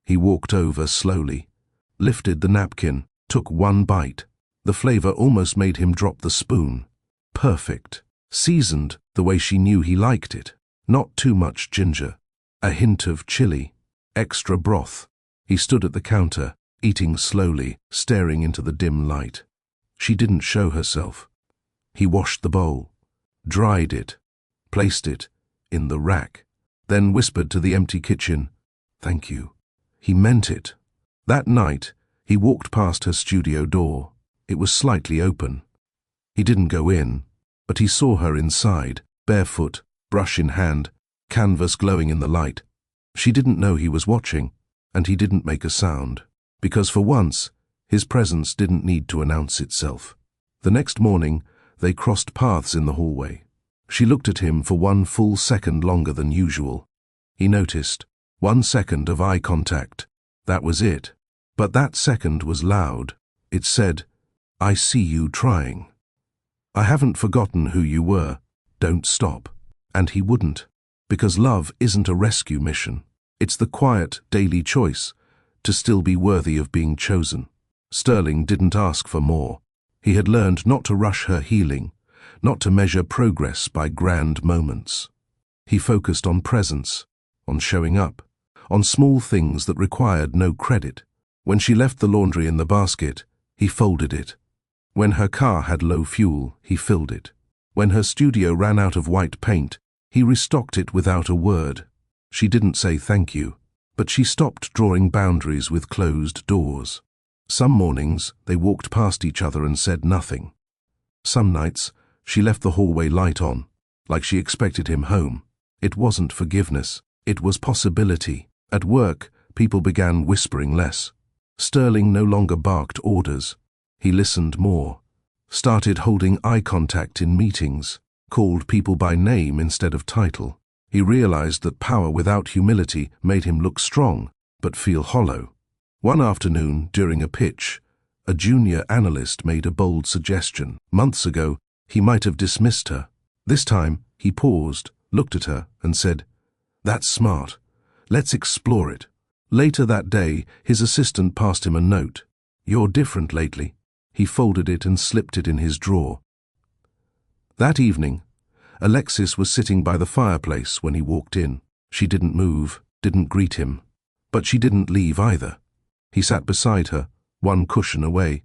He walked over slowly, lifted the napkin, took one bite. The flavor almost made him drop the spoon. Perfect, seasoned the way she knew he liked it. Not too much ginger, a hint of chili, extra broth. He stood at the counter, eating slowly, staring into the dim light. She didn't show herself. He washed the bowl, dried it, placed it in the rack, then whispered to the empty kitchen, "Thank you." He meant it. That night, he walked past her studio door. It was slightly open. He didn't go in, but he saw her inside, barefoot, brush in hand, canvas glowing in the light. She didn't know he was watching, and he didn't make a sound, because for once, his presence didn't need to announce itself. The next morning, they crossed paths in the hallway. She looked at him for 1 full second longer than usual. He noticed 1 second of eye contact. That was it. But that second was loud. It said, "I see you trying. I haven't forgotten who you were. Don't stop." And he wouldn't, because love isn't a rescue mission. It's the quiet, daily choice to still be worthy of being chosen. Sterling didn't ask for more. He had learned not to rush her healing, not to measure progress by grand moments. He focused on presence, on showing up, on small things that required no credit. When she left the laundry in the basket, he folded it. When her car had low fuel, he filled it. When her studio ran out of white paint, he restocked it without a word. She didn't say thank you, but she stopped drawing boundaries with closed doors. Some mornings, they walked past each other and said nothing. Some nights, she left the hallway light on, like she expected him home. It wasn't forgiveness, it was possibility. At work, people began whispering less. Sterling no longer barked orders. He listened more, started holding eye contact in meetings, called people by name instead of title. He realized that power without humility made him look strong, but feel hollow. One afternoon, during a pitch, a junior analyst made a bold suggestion. Months ago, he might have dismissed her. This time, he paused, looked at her, and said, "That's smart. Let's explore it." Later that day, his assistant passed him a note. "You're different lately." He folded it and slipped it in his drawer. That evening, Alexis was sitting by the fireplace when he walked in. She didn't move, didn't greet him, but she didn't leave either. He sat beside her, one cushion away.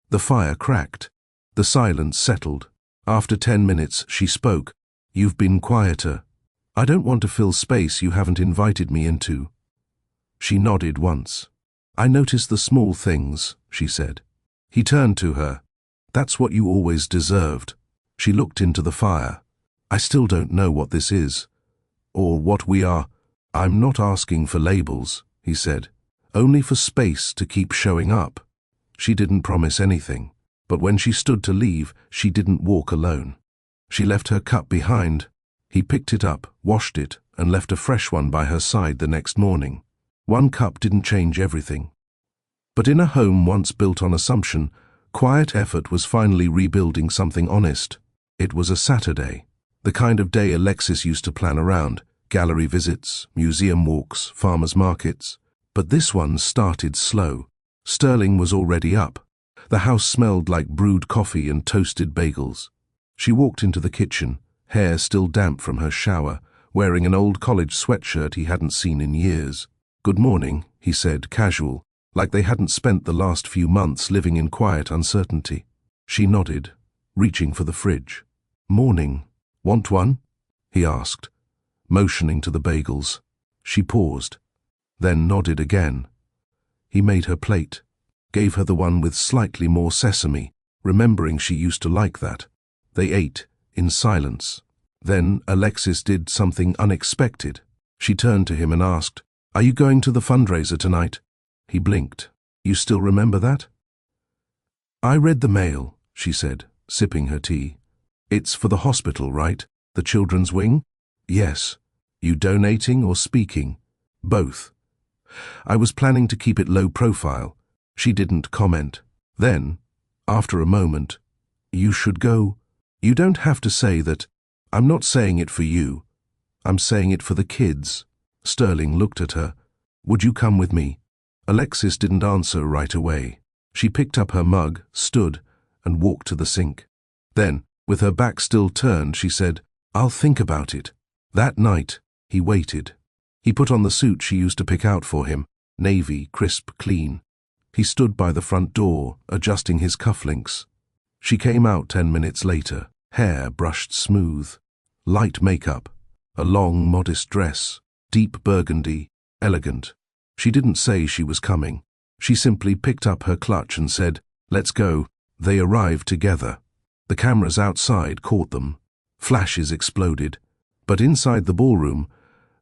The fire cracked. The silence settled. After 10 minutes, she spoke. "You've been quieter. I don't want to fill space you haven't invited me into." She nodded once. "I notice the small things," she said. He turned to her. "That's what you always deserved." She looked into the fire. "I still don't know what this is, or what we are." "I'm not asking for labels," he said. "Only for space to keep showing up." She didn't promise anything, but when she stood to leave, she didn't walk alone. She left her cup behind. He picked it up, washed it, and left a fresh one by her side the next morning. One cup didn't change everything. But in a home once built on assumption, quiet effort was finally rebuilding something honest. It was a Saturday, the kind of day Alexis used to plan around: gallery visits, museum walks, farmers' markets. But this one started slow. Sterling was already up. The house smelled like brewed coffee and toasted bagels. She walked into the kitchen, hair still damp from her shower, wearing an old college sweatshirt he hadn't seen in years. "Good morning," he said, casual, like they hadn't spent the last few months living in quiet uncertainty. She nodded, reaching for the fridge. "Morning. Want one?" he asked, motioning to the bagels. She paused, then nodded again. He made her plate, gave her the one with slightly more sesame, remembering she used to like that. They ate, in silence. Then Alexis did something unexpected. She turned to him and asked, "Are you going to the fundraiser tonight?" He blinked. "You still remember that?" "I read the mail," she said, sipping her tea. "It's for the hospital, right? The children's wing?" "Yes." "You donating or speaking?" "Both." "I was planning to keep it low profile." She didn't comment. Then, after a moment, "You should go." "You don't have to say that. I'm not saying it for you. I'm saying it for the kids." Sterling looked at her. "Would you come with me?" Alexis didn't answer right away. She picked up her mug, stood, and walked to the sink. Then, with her back still turned, she said, "I'll think about it." That night, he waited. He put on the suit she used to pick out for him, navy, crisp, clean. He stood by the front door, adjusting his cufflinks. She came out 10 minutes later, hair brushed smooth, light makeup, a long, modest dress, deep burgundy, elegant. She didn't say she was coming. She simply picked up her clutch and said, "Let's go." They arrived together. The cameras outside caught them. Flashes exploded. But inside the ballroom,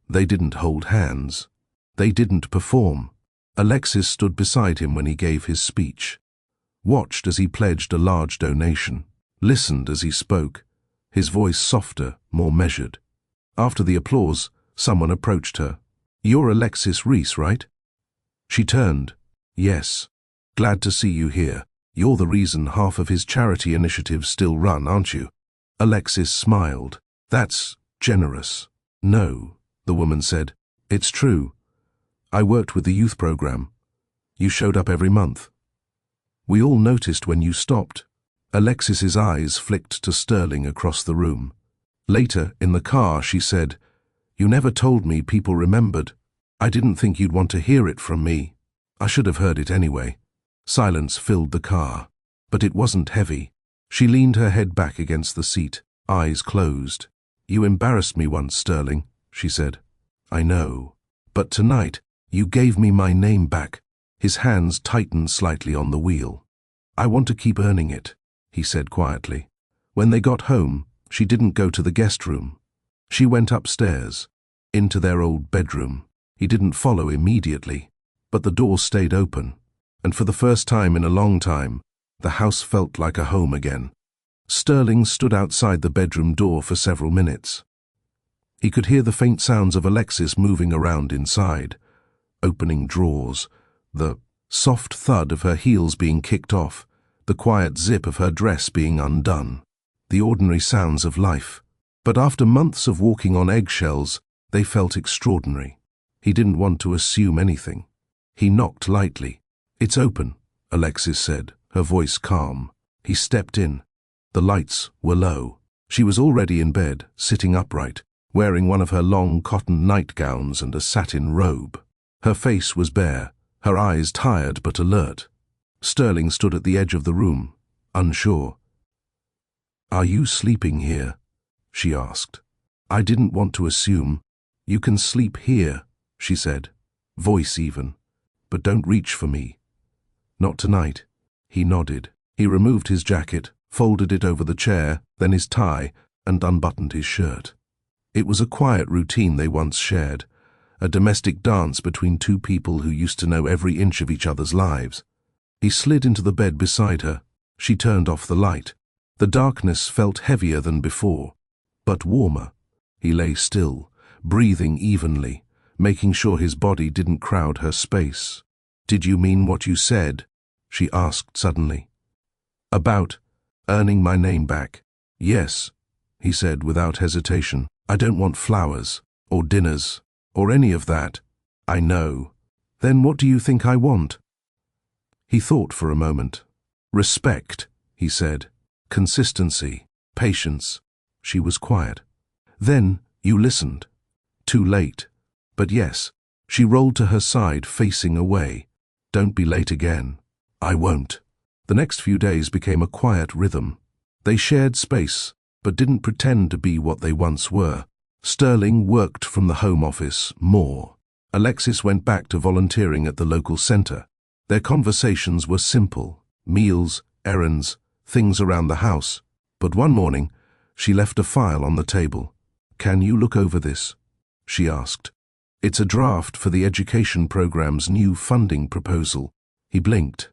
they didn't hold hands. They didn't perform. Alexis stood beside him when he gave his speech, watched as he pledged a large donation, listened as he spoke, his voice softer, more measured. After the applause, someone approached her. "You're Alexis Reese, right?" She turned. "Yes. Glad to see you here. You're the reason half of his charity initiatives still run, aren't you?" Alexis smiled. "That's generous." "No," the woman said. "It's true. I worked with the youth program. You showed up every month. We all noticed when you stopped." Alexis's eyes flicked to Sterling across the room. Later, in the car, she said, "You never told me people remembered. I didn't think you'd want to hear it from me. I should have heard it anyway." Silence filled the car, but it wasn't heavy. She leaned her head back against the seat, eyes closed. "You embarrassed me once, Sterling," she said. "I know. But tonight, you gave me my name back." His hands tightened slightly on the wheel. "I want to keep earning it," he said quietly. When they got home, she didn't go to the guest room. She went upstairs, into their old bedroom. He didn't follow immediately, but the door stayed open, and for the first time in a long time, the house felt like a home again. Sterling stood outside the bedroom door for several minutes. He could hear the faint sounds of Alexis moving around inside, opening drawers, the soft thud of her heels being kicked off, the quiet zip of her dress being undone. The ordinary sounds of life. But after months of walking on eggshells, they felt extraordinary. He didn't want to assume anything. He knocked lightly. "It's open," Alexis said, her voice calm. He stepped in. The lights were low. She was already in bed, sitting upright, wearing one of her long cotton nightgowns and a satin robe. Her face was bare, her eyes tired but alert. Sterling stood at the edge of the room, unsure. "Are you sleeping here?" she asked. "I didn't want to assume." "You can sleep here," she said, voice even, "but don't reach for me." "Not tonight." He nodded. He removed his jacket, folded it over the chair, then his tie, and unbuttoned his shirt. It was a quiet routine they once shared, a domestic dance between two people who used to know every inch of each other's lives. He slid into the bed beside her. She turned off the light. The darkness felt heavier than before, but warmer. He lay still, breathing evenly, making sure his body didn't crowd her space. "Did you mean what you said?" she asked suddenly. "About earning my name back?" "Yes," he said without hesitation. "I don't want flowers, or dinners, or any of that." "I know." "Then what do you think I want?" He thought for a moment. "Respect," he said. "Consistency, patience." She was quiet. "Then you listened." "Too late." "But yes." She rolled to her side, facing away. "Don't be late again." "I won't." The next few days became a quiet rhythm. They shared space, but didn't pretend to be what they once were. Sterling worked from the home office more. Alexis went back to volunteering at the local center. Their conversations were simple: meals, errands, things around the house. But one morning, she left a file on the table. "Can you look over this?" she asked. "It's a draft for the education program's new funding proposal." He blinked.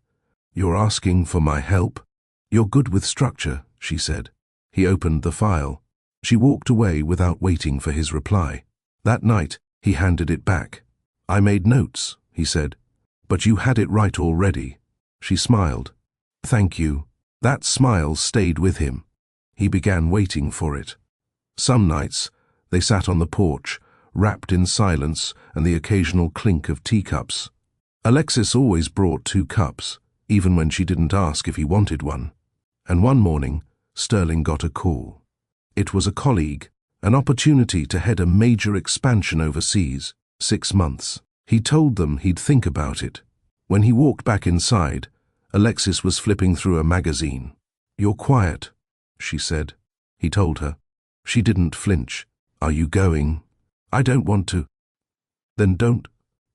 "You're asking for my help?" "You're good with structure," she said. He opened the file. She walked away without waiting for his reply. That night, he handed it back. "I made notes," he said. "But you had it right already." She smiled. "Thank you." That smile stayed with him. He began waiting for it. Some nights, they sat on the porch, wrapped in silence and the occasional clink of teacups. Alexis always brought 2 cups, even when she didn't ask if he wanted one. And one morning, Sterling got a call. It was a colleague, an opportunity to head a major expansion overseas, 6 months. He told them he'd think about it. When he walked back inside, Alexis was flipping through a magazine. "You're quiet," she said. He told her. She didn't flinch. "Are you going?" "I don't want to." "Then don't."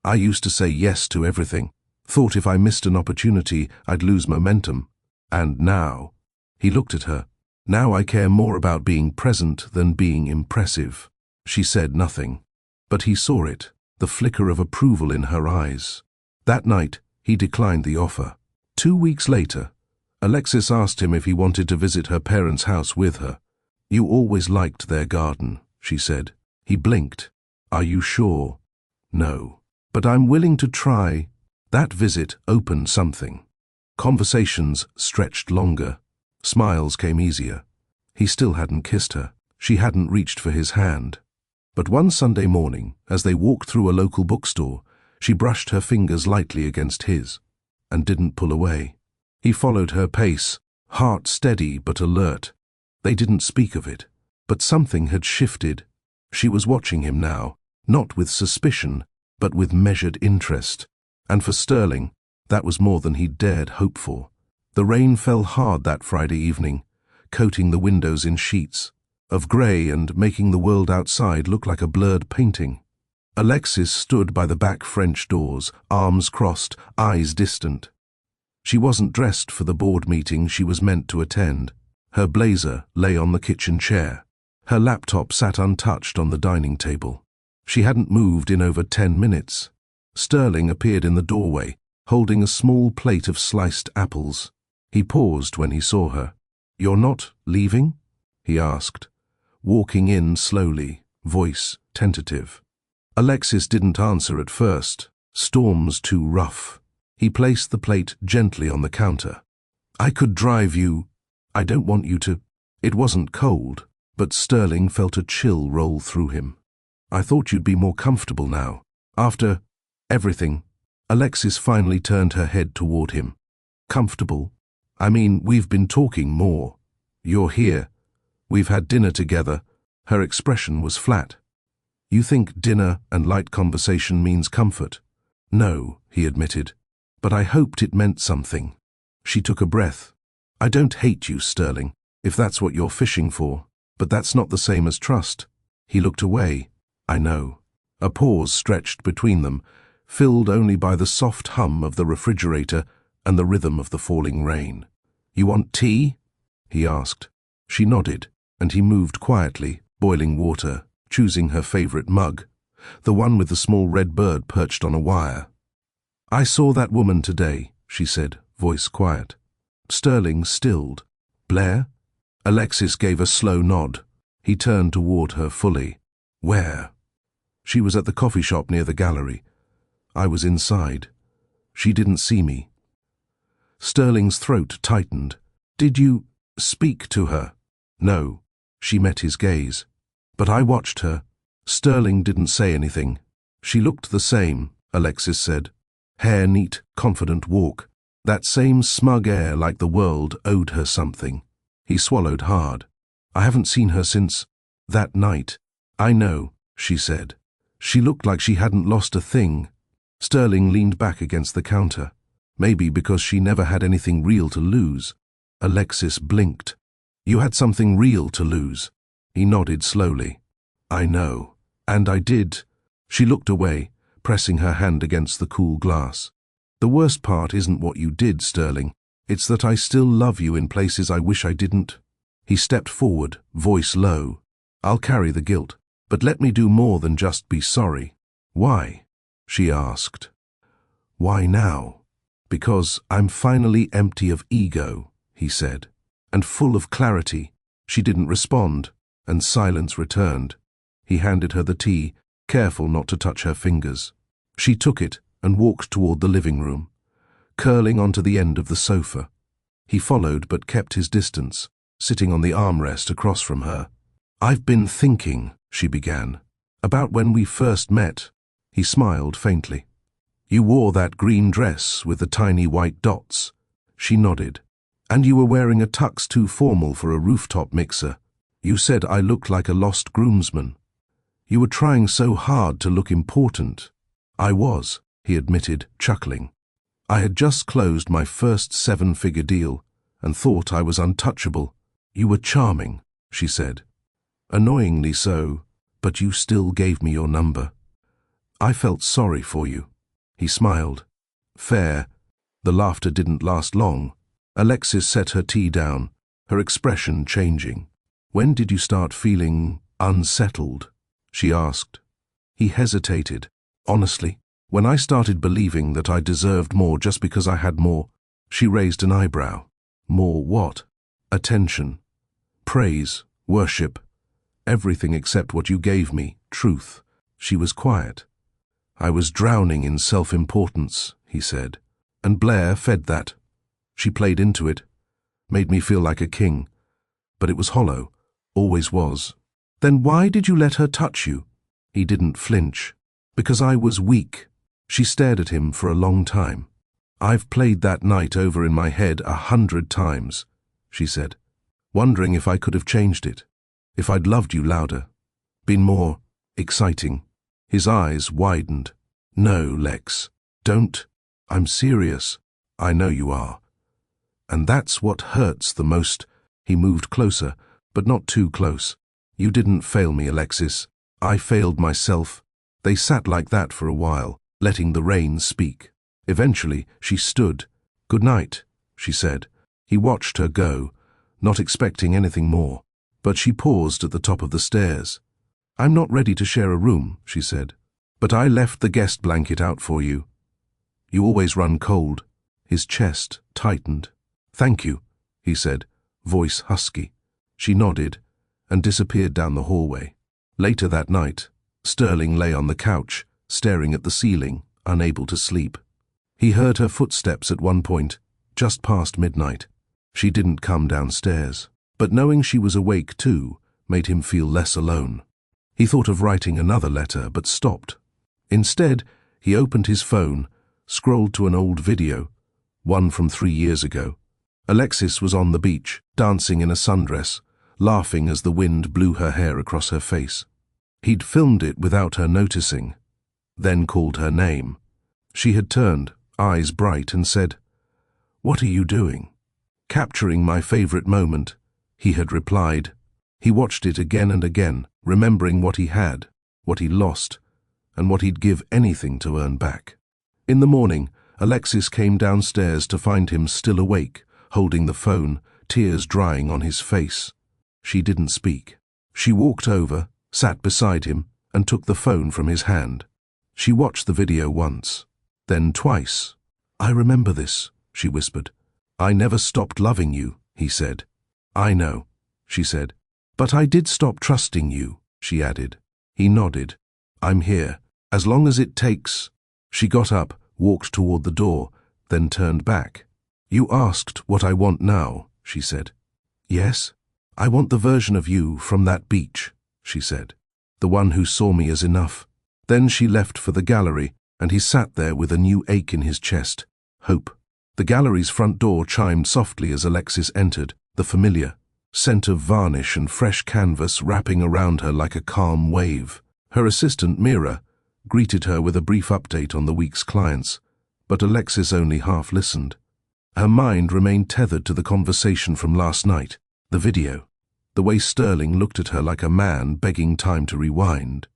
"I used to say yes to everything. Thought if I missed an opportunity, I'd lose momentum. And now," he looked at her, "now I care more about being present than being impressive." She said nothing, but he saw it, the flicker of approval in her eyes. That night, he declined the offer. 2 weeks later, Alexis asked him if he wanted to visit her parents' house with her. "You always liked their garden," she said. He blinked. "Are you sure?" "No. But I'm willing to try." That visit opened something. Conversations stretched longer. Smiles came easier. He still hadn't kissed her. She hadn't reached for his hand. But one Sunday morning, as they walked through a local bookstore, she brushed her fingers lightly against his and didn't pull away. He followed her pace, heart steady but alert. They didn't speak of it, but something had shifted. She was watching him now, not with suspicion, but with measured interest. And for Sterling, that was more than he'd dared hope for. The rain fell hard that Friday evening, coating the windows in sheets of grey and making the world outside look like a blurred painting. Alexis stood by the back French doors, arms crossed, eyes distant. She wasn't dressed for the board meeting she was meant to attend. Her blazer lay on the kitchen chair. Her laptop sat untouched on the dining table. She hadn't moved in over 10 minutes. Sterling appeared in the doorway, holding a small plate of sliced apples. He paused when he saw her. "You're not leaving?" he asked, walking in slowly, voice tentative. Alexis didn't answer at first. Storm's too rough. He placed the plate gently on the counter. I could drive you. I don't want you to. It wasn't cold, but Sterling felt a chill roll through him. I thought you'd be more comfortable now. After everything. Alexis finally turned her head toward him. Comfortable? I mean, we've been talking more. You're here. We've had dinner together. Her expression was flat. You think dinner and light conversation means comfort? No, he admitted. But I hoped it meant something. She took a breath. I don't hate you, Sterling, if that's what you're fishing for, but that's not the same as trust. He looked away. I know. A pause stretched between them, filled only by the soft hum of the refrigerator and the rhythm of the falling rain. You want tea? He asked. She nodded, and he moved quietly, boiling water, choosing her favorite mug, the one with the small red bird perched on a wire. I saw that woman today, she said, voice quiet. Sterling stilled. Blair? Alexis gave a slow nod. He turned toward her fully. Where? She was at the coffee shop near the gallery. I was inside. She didn't see me. Sterling's throat tightened. Did you speak to her? No. She met his gaze. But I watched her. Sterling didn't say anything. She looked the same, Alexis said. Hair neat, confident walk. That same smug air like the world owed her something. He swallowed hard. I haven't seen her since that night. I know, she said. She looked like she hadn't lost a thing. Sterling leaned back against the counter. Maybe because she never had anything real to lose. Alexis blinked. You had something real to lose. He nodded slowly. I know. And I did. She looked away, pressing her hand against the cool glass. The worst part isn't what you did, Sterling. It's that I still love you in places I wish I didn't. He stepped forward, voice low. I'll carry the guilt, but let me do more than just be sorry. Why? She asked. Why now? Because I'm finally empty of ego, he said, and full of clarity. She didn't respond, and silence returned. He handed her the tea, careful not to touch her fingers. She took it and walked toward the living room, curling onto the end of the sofa. He followed but kept his distance, sitting on the armrest across from her. I've been thinking, she began, about when we first met. He smiled faintly. You wore that green dress with the tiny white dots. She nodded. And you were wearing a tux too formal for a rooftop mixer. You said I looked like a lost groomsman. You were trying so hard to look important. I was, he admitted, chuckling. I had just closed my first 7-figure deal and thought I was untouchable. You were charming, she said. Annoyingly so, but you still gave me your number. I felt sorry for you. He smiled. Fair. The laughter didn't last long. Alexis set her tea down, her expression changing. When did you start feeling unsettled? She asked. He hesitated. Honestly, when I started believing that I deserved more just because I had more. She raised an eyebrow. More what? Attention. Praise. Worship. Everything except what you gave me, truth. She was quiet. I was drowning in self-importance, he said, and Blair fed that. She played into it, made me feel like a king, but it was hollow, always was. Then why did you let her touch you? He didn't flinch. Because I was weak. She stared at him for a long time. I've played that night over in my head 100 times, she said, wondering if I could have changed it, if I'd loved you louder, been more exciting. His eyes widened. No, Lex, don't. I'm serious. I know you are. And that's what hurts the most. He moved closer, but not too close. You didn't fail me, Alexis. I failed myself. They sat like that for a while, letting the rain speak. Eventually, she stood. Good night, she said. He watched her go, not expecting anything more. But she paused at the top of the stairs. I'm not ready to share a room, she said. But I left the guest blanket out for you. You always run cold. His chest tightened. Thank you, he said, voice husky. She nodded and disappeared down the hallway. Later that night, Sterling lay on the couch, staring at the ceiling, unable to sleep. He heard her footsteps at one point, just past midnight. She didn't come downstairs, but knowing she was awake too made him feel less alone. He thought of writing another letter, but stopped. Instead, he opened his phone, scrolled to an old video, one from 3 years ago. Alexis was on the beach, dancing in a sundress, laughing as the wind blew her hair across her face. He'd filmed it without her noticing, then called her name. She had turned, eyes bright, and said, "What are you doing?" "Capturing my favorite moment," he had replied. He watched it again and again, remembering what he had, what he lost, and what he'd give anything to earn back. In the morning, Alexis came downstairs to find him still awake, holding the phone, tears drying on his face. She didn't speak. She walked over, sat beside him, and took the phone from his hand. She watched the video once, then twice. "I remember this," she whispered. "I never stopped loving you," he said. "I know," she said. "But I did stop trusting you," she added. He nodded. "I'm here, as long as it takes." She got up, walked toward the door, then turned back. "You asked what I want now," she said. "Yes, I want the version of you from that beach," she said. "The one who saw me as enough." Then she left for the gallery, and he sat there with a new ache in his chest. Hope. The gallery's front door chimed softly as Alexis entered, the familiar scent of varnish and fresh canvas wrapping around her like a calm wave. Her assistant, Mira, greeted her with a brief update on the week's clients, but Alexis only half listened. Her mind remained tethered to the conversation from last night, the video, the way Sterling looked at her like a man begging time to rewind.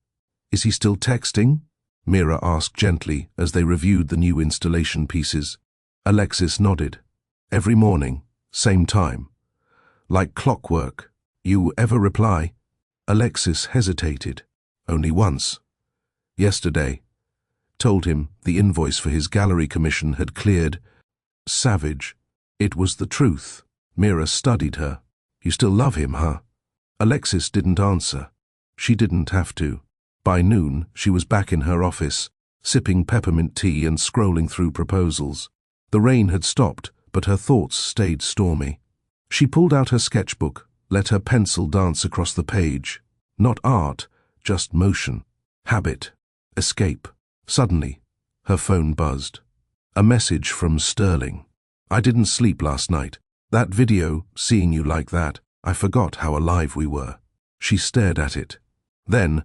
"Is he still texting?" Mira asked gently as they reviewed the new installation pieces. Alexis nodded. "Every morning, same time. Like clockwork. You ever reply?" Alexis hesitated. "Only once. Yesterday." Told him the invoice for his gallery commission had cleared. Savage. It was the truth. Mira studied her. "You still love him, huh?" Alexis didn't answer. She didn't have to. By noon, she was back in her office, sipping peppermint tea and scrolling through proposals. The rain had stopped, but her thoughts stayed stormy. She pulled out her sketchbook, let her pencil dance across the page. Not art, just motion. Habit. Escape. Suddenly, her phone buzzed. A message from Sterling. "I didn't sleep last night. That video, seeing you like that, I forgot how alive we were." She stared at it. Then,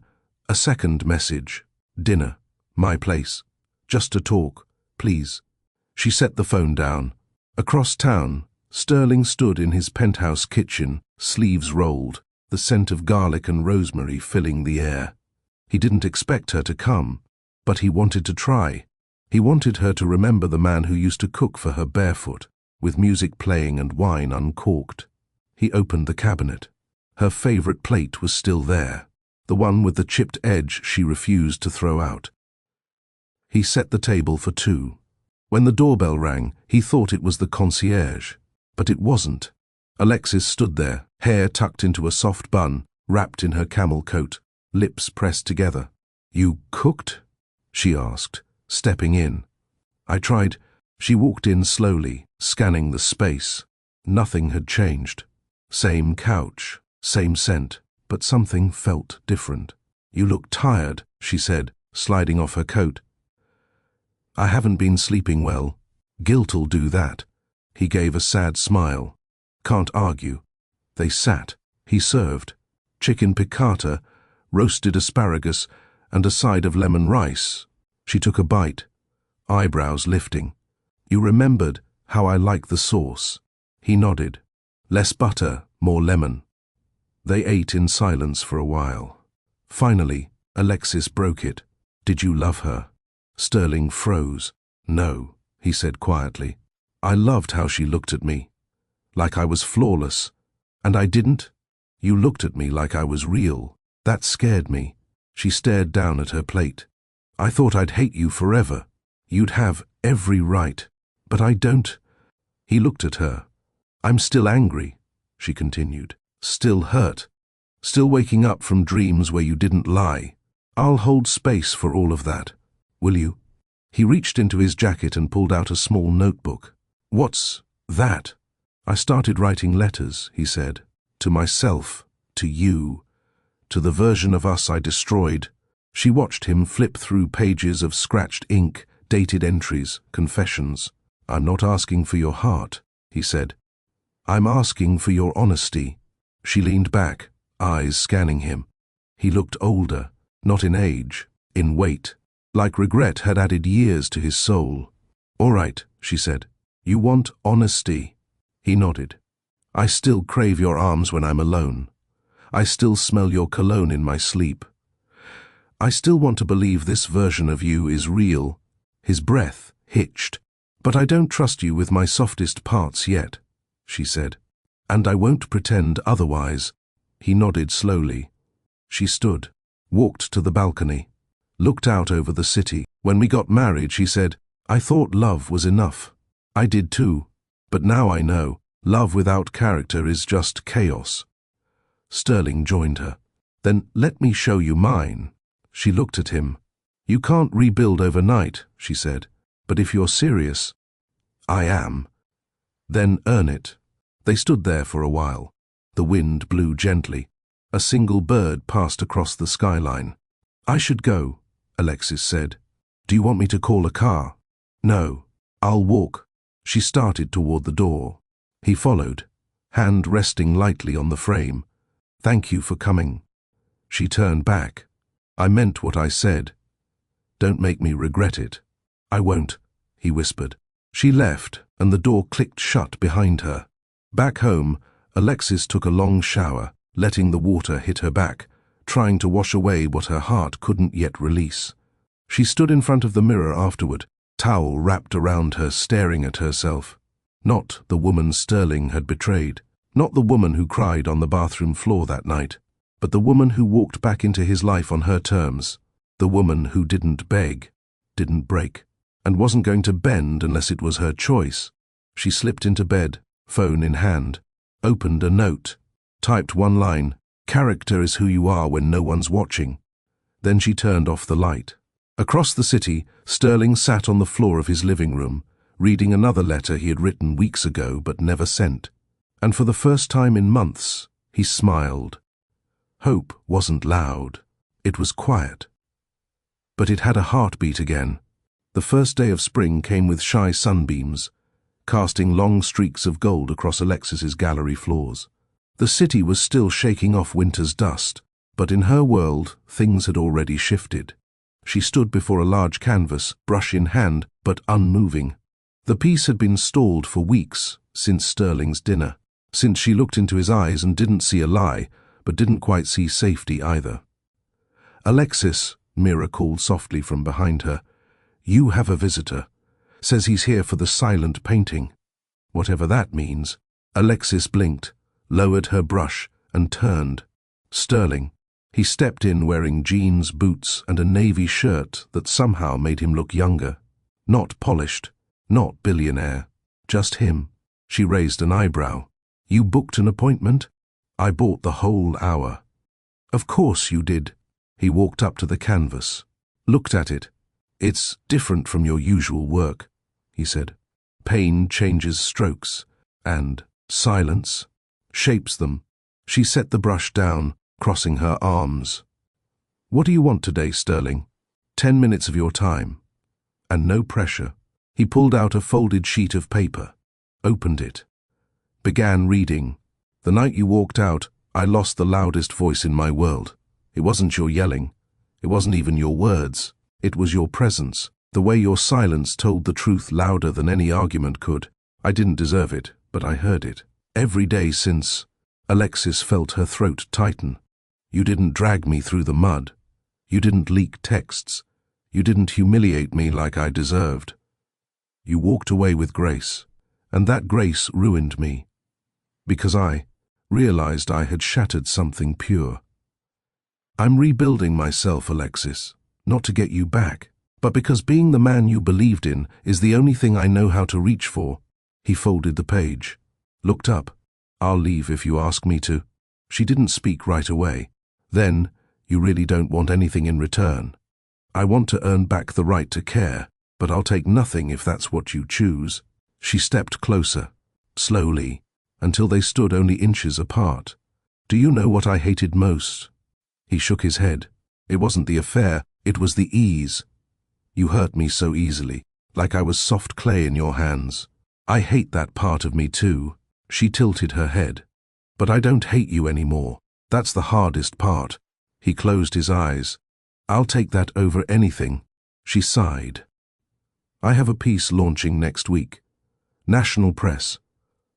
a second message. "Dinner. My place. Just to talk, please." She set the phone down. Across town, Sterling stood in his penthouse kitchen, sleeves rolled, the scent of garlic and rosemary filling the air. He didn't expect her to come, but he wanted to try. He wanted her to remember the man who used to cook for her barefoot, with music playing and wine uncorked. He opened the cabinet. Her favorite plate was still there, the one with the chipped edge she refused to throw out. He set the table for two. When the doorbell rang, he thought it was the concierge, but it wasn't. Alexis stood there, hair tucked into a soft bun, wrapped in her camel coat, lips pressed together. "You cooked?" she asked, stepping in. "I tried." She walked in slowly, scanning the space. Nothing had changed. Same couch, same scent, but something felt different. "You look tired," she said, sliding off her coat. "I haven't been sleeping well. Guilt'll do that." He gave a sad smile. "Can't argue." They sat. He served. Chicken piccata, roasted asparagus, and a side of lemon rice. She took a bite, eyebrows lifting. "You remembered how I like the sauce." He nodded. "Less butter, more lemon." They ate in silence for a while. Finally, Alexis broke it. "Did you love her?" Sterling froze. "No," he said quietly. "I loved how she looked at me, like I was flawless. And I didn't. You looked at me like I was real. That scared me." She stared down at her plate. "I thought I'd hate you forever. You'd have every right. But I don't." He looked at her. "I'm still angry," she continued. "Still hurt. Still waking up from dreams where you didn't lie. I'll hold space for all of that. Will you?" He reached into his jacket and pulled out a small notebook. "What's that?" "I started writing letters," he said. "To myself, to you, to the version of us I destroyed." She watched him flip through pages of scratched ink, dated entries, confessions. "I'm not asking for your heart," he said. "I'm asking for your honesty." She leaned back, eyes scanning him. He looked older, not in age, in weight, like regret had added years to his soul. "All right," she said. "You want honesty." He nodded. "I still crave your arms when I'm alone. I still smell your cologne in my sleep. I still want to believe this version of you is real." His breath hitched. "But I don't trust you with my softest parts yet," she said. "And I won't pretend otherwise." He nodded slowly. She stood, walked to the balcony, looked out over the city. "When we got married," she said, "I thought love was enough. I did too. But now I know, love without character is just chaos." Sterling joined her. "Then let me show you mine." She looked at him. "You can't rebuild overnight," she said. "But if you're serious—" "I am." "Then earn it." They stood there for a while. The wind blew gently. A single bird passed across the skyline. "I should go," Alexis said. "Do you want me to call a car?" "No, I'll walk." She started toward the door. He followed, hand resting lightly on the frame. "Thank you for coming." She turned back. "I meant what I said. Don't make me regret it." "I won't," he whispered. She left, and the door clicked shut behind her. Back home, Alexis took a long shower, letting the water hit her back, trying to wash away what her heart couldn't yet release. She stood in front of the mirror afterward, towel wrapped around her, staring at herself. Not the woman Sterling had betrayed, not the woman who cried on the bathroom floor that night, but the woman who walked back into his life on her terms, the woman who didn't beg, didn't break, and wasn't going to bend unless it was her choice. She slipped into bed, phone in hand, opened a note, typed one line, "Character is who you are when no one's watching." Then she turned off the light. Across the city, Sterling sat on the floor of his living room, reading another letter he had written weeks ago but never sent. And for the first time in months, he smiled. Hope wasn't loud. It was quiet. But it had a heartbeat again. The first day of spring came with shy sunbeams, casting long streaks of gold across Alexis's gallery floors. The city was still shaking off winter's dust, but in her world, things had already shifted. She stood before a large canvas, brush in hand, but unmoving. The piece had been stalled for weeks, since Sterling's dinner, since she looked into his eyes and didn't see a lie, but didn't quite see safety either. "Alexis," Mira called softly from behind her, "you have a visitor. Says he's here for the silent painting." Whatever that means. Alexis blinked, lowered her brush, and turned. Sterling. He stepped in wearing jeans, boots, and a navy shirt that somehow made him look younger. Not polished, not billionaire, just him. She raised an eyebrow. "You booked an appointment?" "I bought the whole hour." "Of course you did." He walked up to the canvas, looked at it. "It's different from your usual work," he said. "Pain changes strokes, and silence shapes them." She set the brush down, crossing her arms. "What do you want today, Sterling?" 10 minutes of your time." And no pressure. He pulled out a folded sheet of paper, opened it, began reading. "The night you walked out, I lost the loudest voice in my world. It wasn't your yelling. It wasn't even your words. It was your presence. The way your silence told the truth louder than any argument could. I didn't deserve it, but I heard it. Every day since." Alexis felt her throat tighten. "You didn't drag me through the mud. You didn't leak texts. You didn't humiliate me like I deserved. You walked away with grace, and that grace ruined me. Because I realized I had shattered something pure. I'm rebuilding myself, Alexis, not to get you back, but because being the man you believed in is the only thing I know how to reach for." He folded the page, looked up. "I'll leave if you ask me to." She didn't speak right away. "Then, you really don't want anything in return?" "I want to earn back the right to care." but I'll take nothing if that's what you choose. She stepped closer, slowly, until they stood only inches apart. Do you know what I hated most? He shook his head. It wasn't the affair, it was the ease. You hurt me so easily, like I was soft clay in your hands. I hate that part of me too. She tilted her head. But I don't hate you anymore. That's the hardest part. He closed his eyes. I'll take that over anything. She sighed. I have a piece launching next week. National press.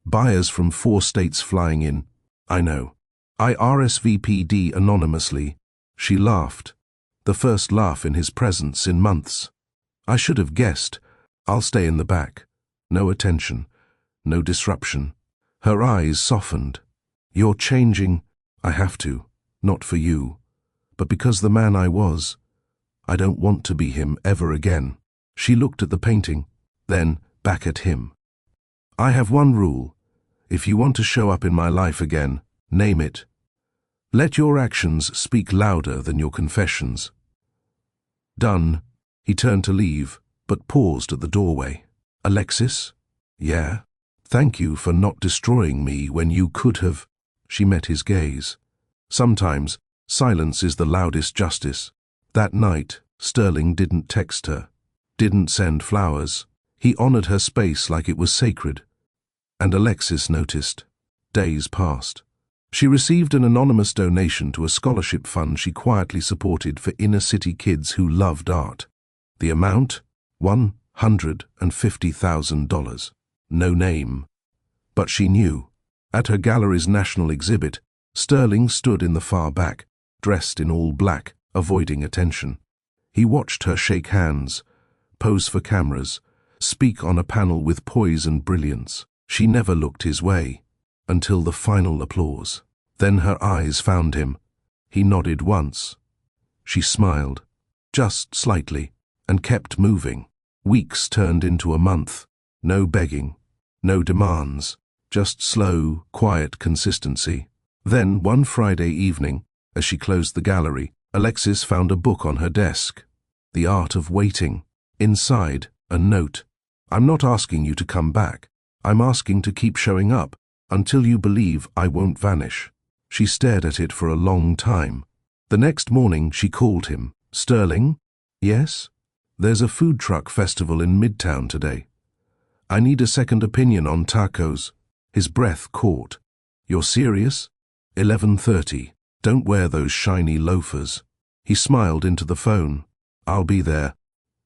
Buyers from 4 states flying in. I know. I RSVP'd anonymously. She laughed. The first laugh in his presence in months. I should have guessed. I'll stay in the back. No attention. No disruption. Her eyes softened. You're changing. I have to. Not for you. But because the man I was, I don't want to be him ever again. She looked at the painting, then back at him. I have one rule. If you want to show up in my life again, name it. Let your actions speak louder than your confessions. Done. He turned to leave, but paused at the doorway. Alexis? Yeah? Thank you for not destroying me when you could have. She met his gaze. Sometimes, silence is the loudest justice. That night, Sterling didn't text her, didn't send flowers. He honored her space like it was sacred. And Alexis noticed. Days passed. She received an anonymous donation to a scholarship fund she quietly supported for inner-city kids who loved art. The amount? $150,000. No name. But she knew. At her gallery's national exhibit, Sterling stood in the far back, dressed in all black, avoiding attention. He watched her shake hands, pose for cameras, speak on a panel with poise and brilliance. She never looked his way, until the final applause. Then her eyes found him. He nodded once. She smiled, just slightly, and kept moving. Weeks turned into a month. No begging, no demands, just slow, quiet consistency. Then, one Friday evening, as she closed the gallery, Alexis found a book on her desk. The Art of Waiting. Inside, a note. I'm not asking you to come back. I'm asking to keep showing up, until you believe I won't vanish. She stared at it for a long time. The next morning, she called him. Sterling? Yes? There's a food truck festival in Midtown today. I need a second opinion on tacos. His breath caught. You're serious? 11:30. Don't wear those shiny loafers. He smiled into the phone. I'll be there.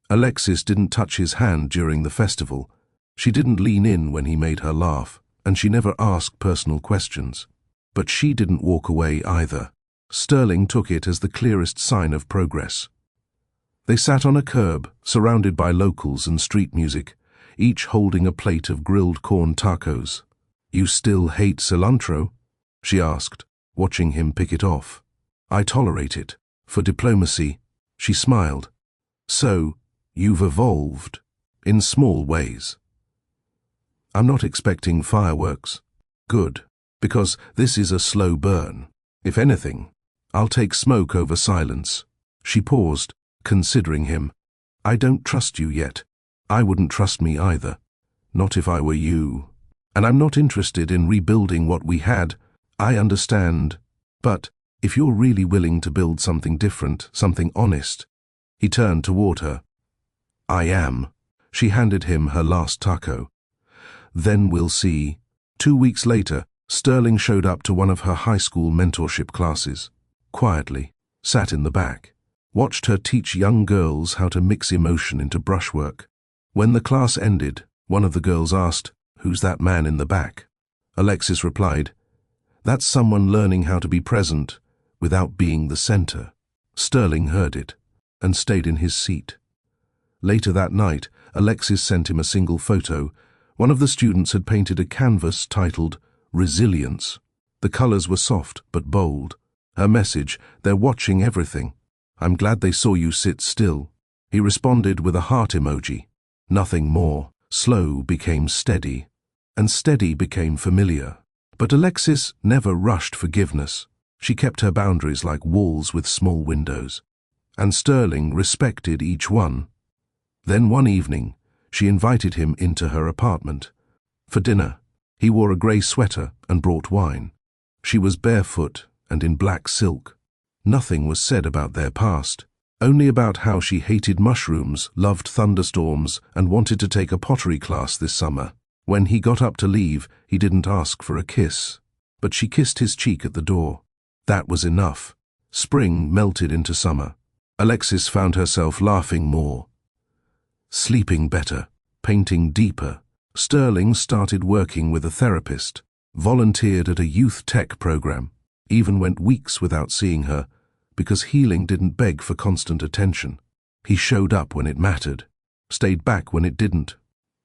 Alexis didn't touch his hand during the festival. She didn't lean in when he made her laugh, and she never asked personal questions. But she didn't walk away either. Sterling took it as the clearest sign of progress. They sat on a curb, surrounded by locals and street music, each holding a plate of grilled corn tacos. You still hate cilantro? She asked, watching him pick it off. I tolerate it. For diplomacy. She smiled. So, you've evolved. In small ways. I'm not expecting fireworks. Good. Because this is a slow burn. If anything, I'll take smoke over silence. She paused, considering him. I don't trust you yet. I wouldn't trust me either. Not if I were you. And I'm not interested in rebuilding what we had. I understand. But if you're really willing to build something different, something honest. He turned toward her. I am. She handed him her last taco. Then we'll see. 2 weeks later, Sterling showed up to one of her high school mentorship classes. Quietly, sat in the back. Watched her teach young girls how to mix emotion into brushwork. When the class ended, one of the girls asked, "Who's that man in the back?" Alexis replied, "That's someone learning how to be present without being the center." Sterling heard it and stayed in his seat. Later that night, Alexis sent him a single photo. One of the students had painted a canvas titled Resilience. The colors were soft but bold. Her message, they're watching everything. I'm glad they saw you sit still. He responded with a heart emoji. Nothing more. Slow became steady, and steady became familiar. But Alexis never rushed forgiveness. She kept her boundaries like walls with small windows. And Sterling respected each one. Then one evening, she invited him into her apartment. For dinner, he wore a grey sweater and brought wine. She was barefoot and in black silk. Nothing was said about their past, only about how she hated mushrooms, loved thunderstorms, and wanted to take a pottery class this summer. When he got up to leave, he didn't ask for a kiss, but she kissed his cheek at the door. That was enough. Spring melted into summer. Alexis found herself laughing more, sleeping better, painting deeper. Sterling started working with a therapist, volunteered at a youth tech program, even went weeks without seeing her, because healing didn't beg for constant attention. He showed up when it mattered, stayed back when it didn't,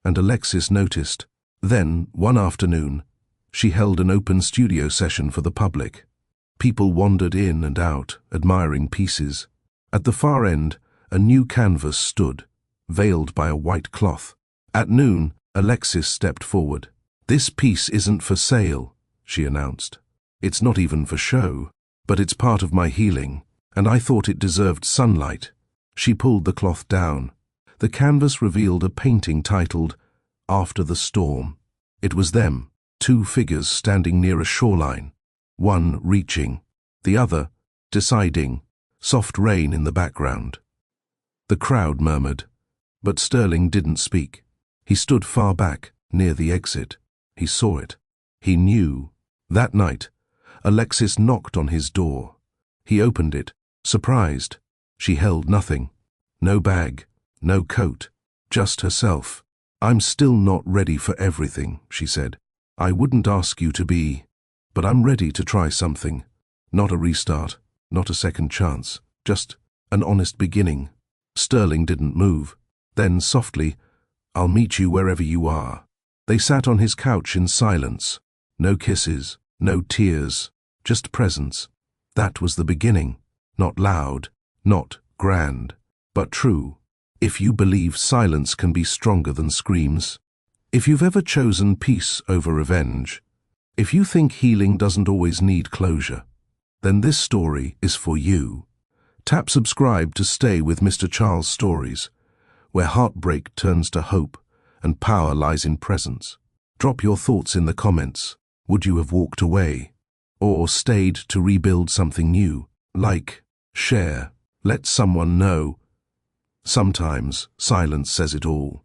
and Alexis noticed. Then, one afternoon, she held an open studio session for the public. People wandered in and out, admiring pieces. At the far end, a new canvas stood, veiled by a white cloth. At noon, Alexis stepped forward. "This piece isn't for sale," she announced. "It's not even for show, but it's part of my healing, and I thought it deserved sunlight." She pulled the cloth down. The canvas revealed a painting titled, "After the Storm." It was them, two figures standing near a shoreline, one reaching, the other deciding, soft rain in the background. The crowd murmured, but Sterling didn't speak. He stood far back, near the exit. He saw it. He knew. That night, Alexis knocked on his door. He opened it, surprised. She held nothing. No bag, no coat, just herself. "I'm still not ready for everything," she said. "I wouldn't ask you to be, but I'm ready to try something. Not a restart, not a second chance, just an honest beginning." Sterling didn't move. Then, softly, "I'll meet you wherever you are." They sat on his couch in silence. No kisses, no tears, just presence. That was the beginning. Not loud, not grand, but true. If you believe silence can be stronger than screams, if you've ever chosen peace over revenge, if you think healing doesn't always need closure, then this story is for you. Tap subscribe to stay with Mr. Charles Stories, where heartbreak turns to hope and power lies in presence. Drop your thoughts in the comments. Would you have walked away or stayed to rebuild something new? Like, share, let someone know. Sometimes silence says it all.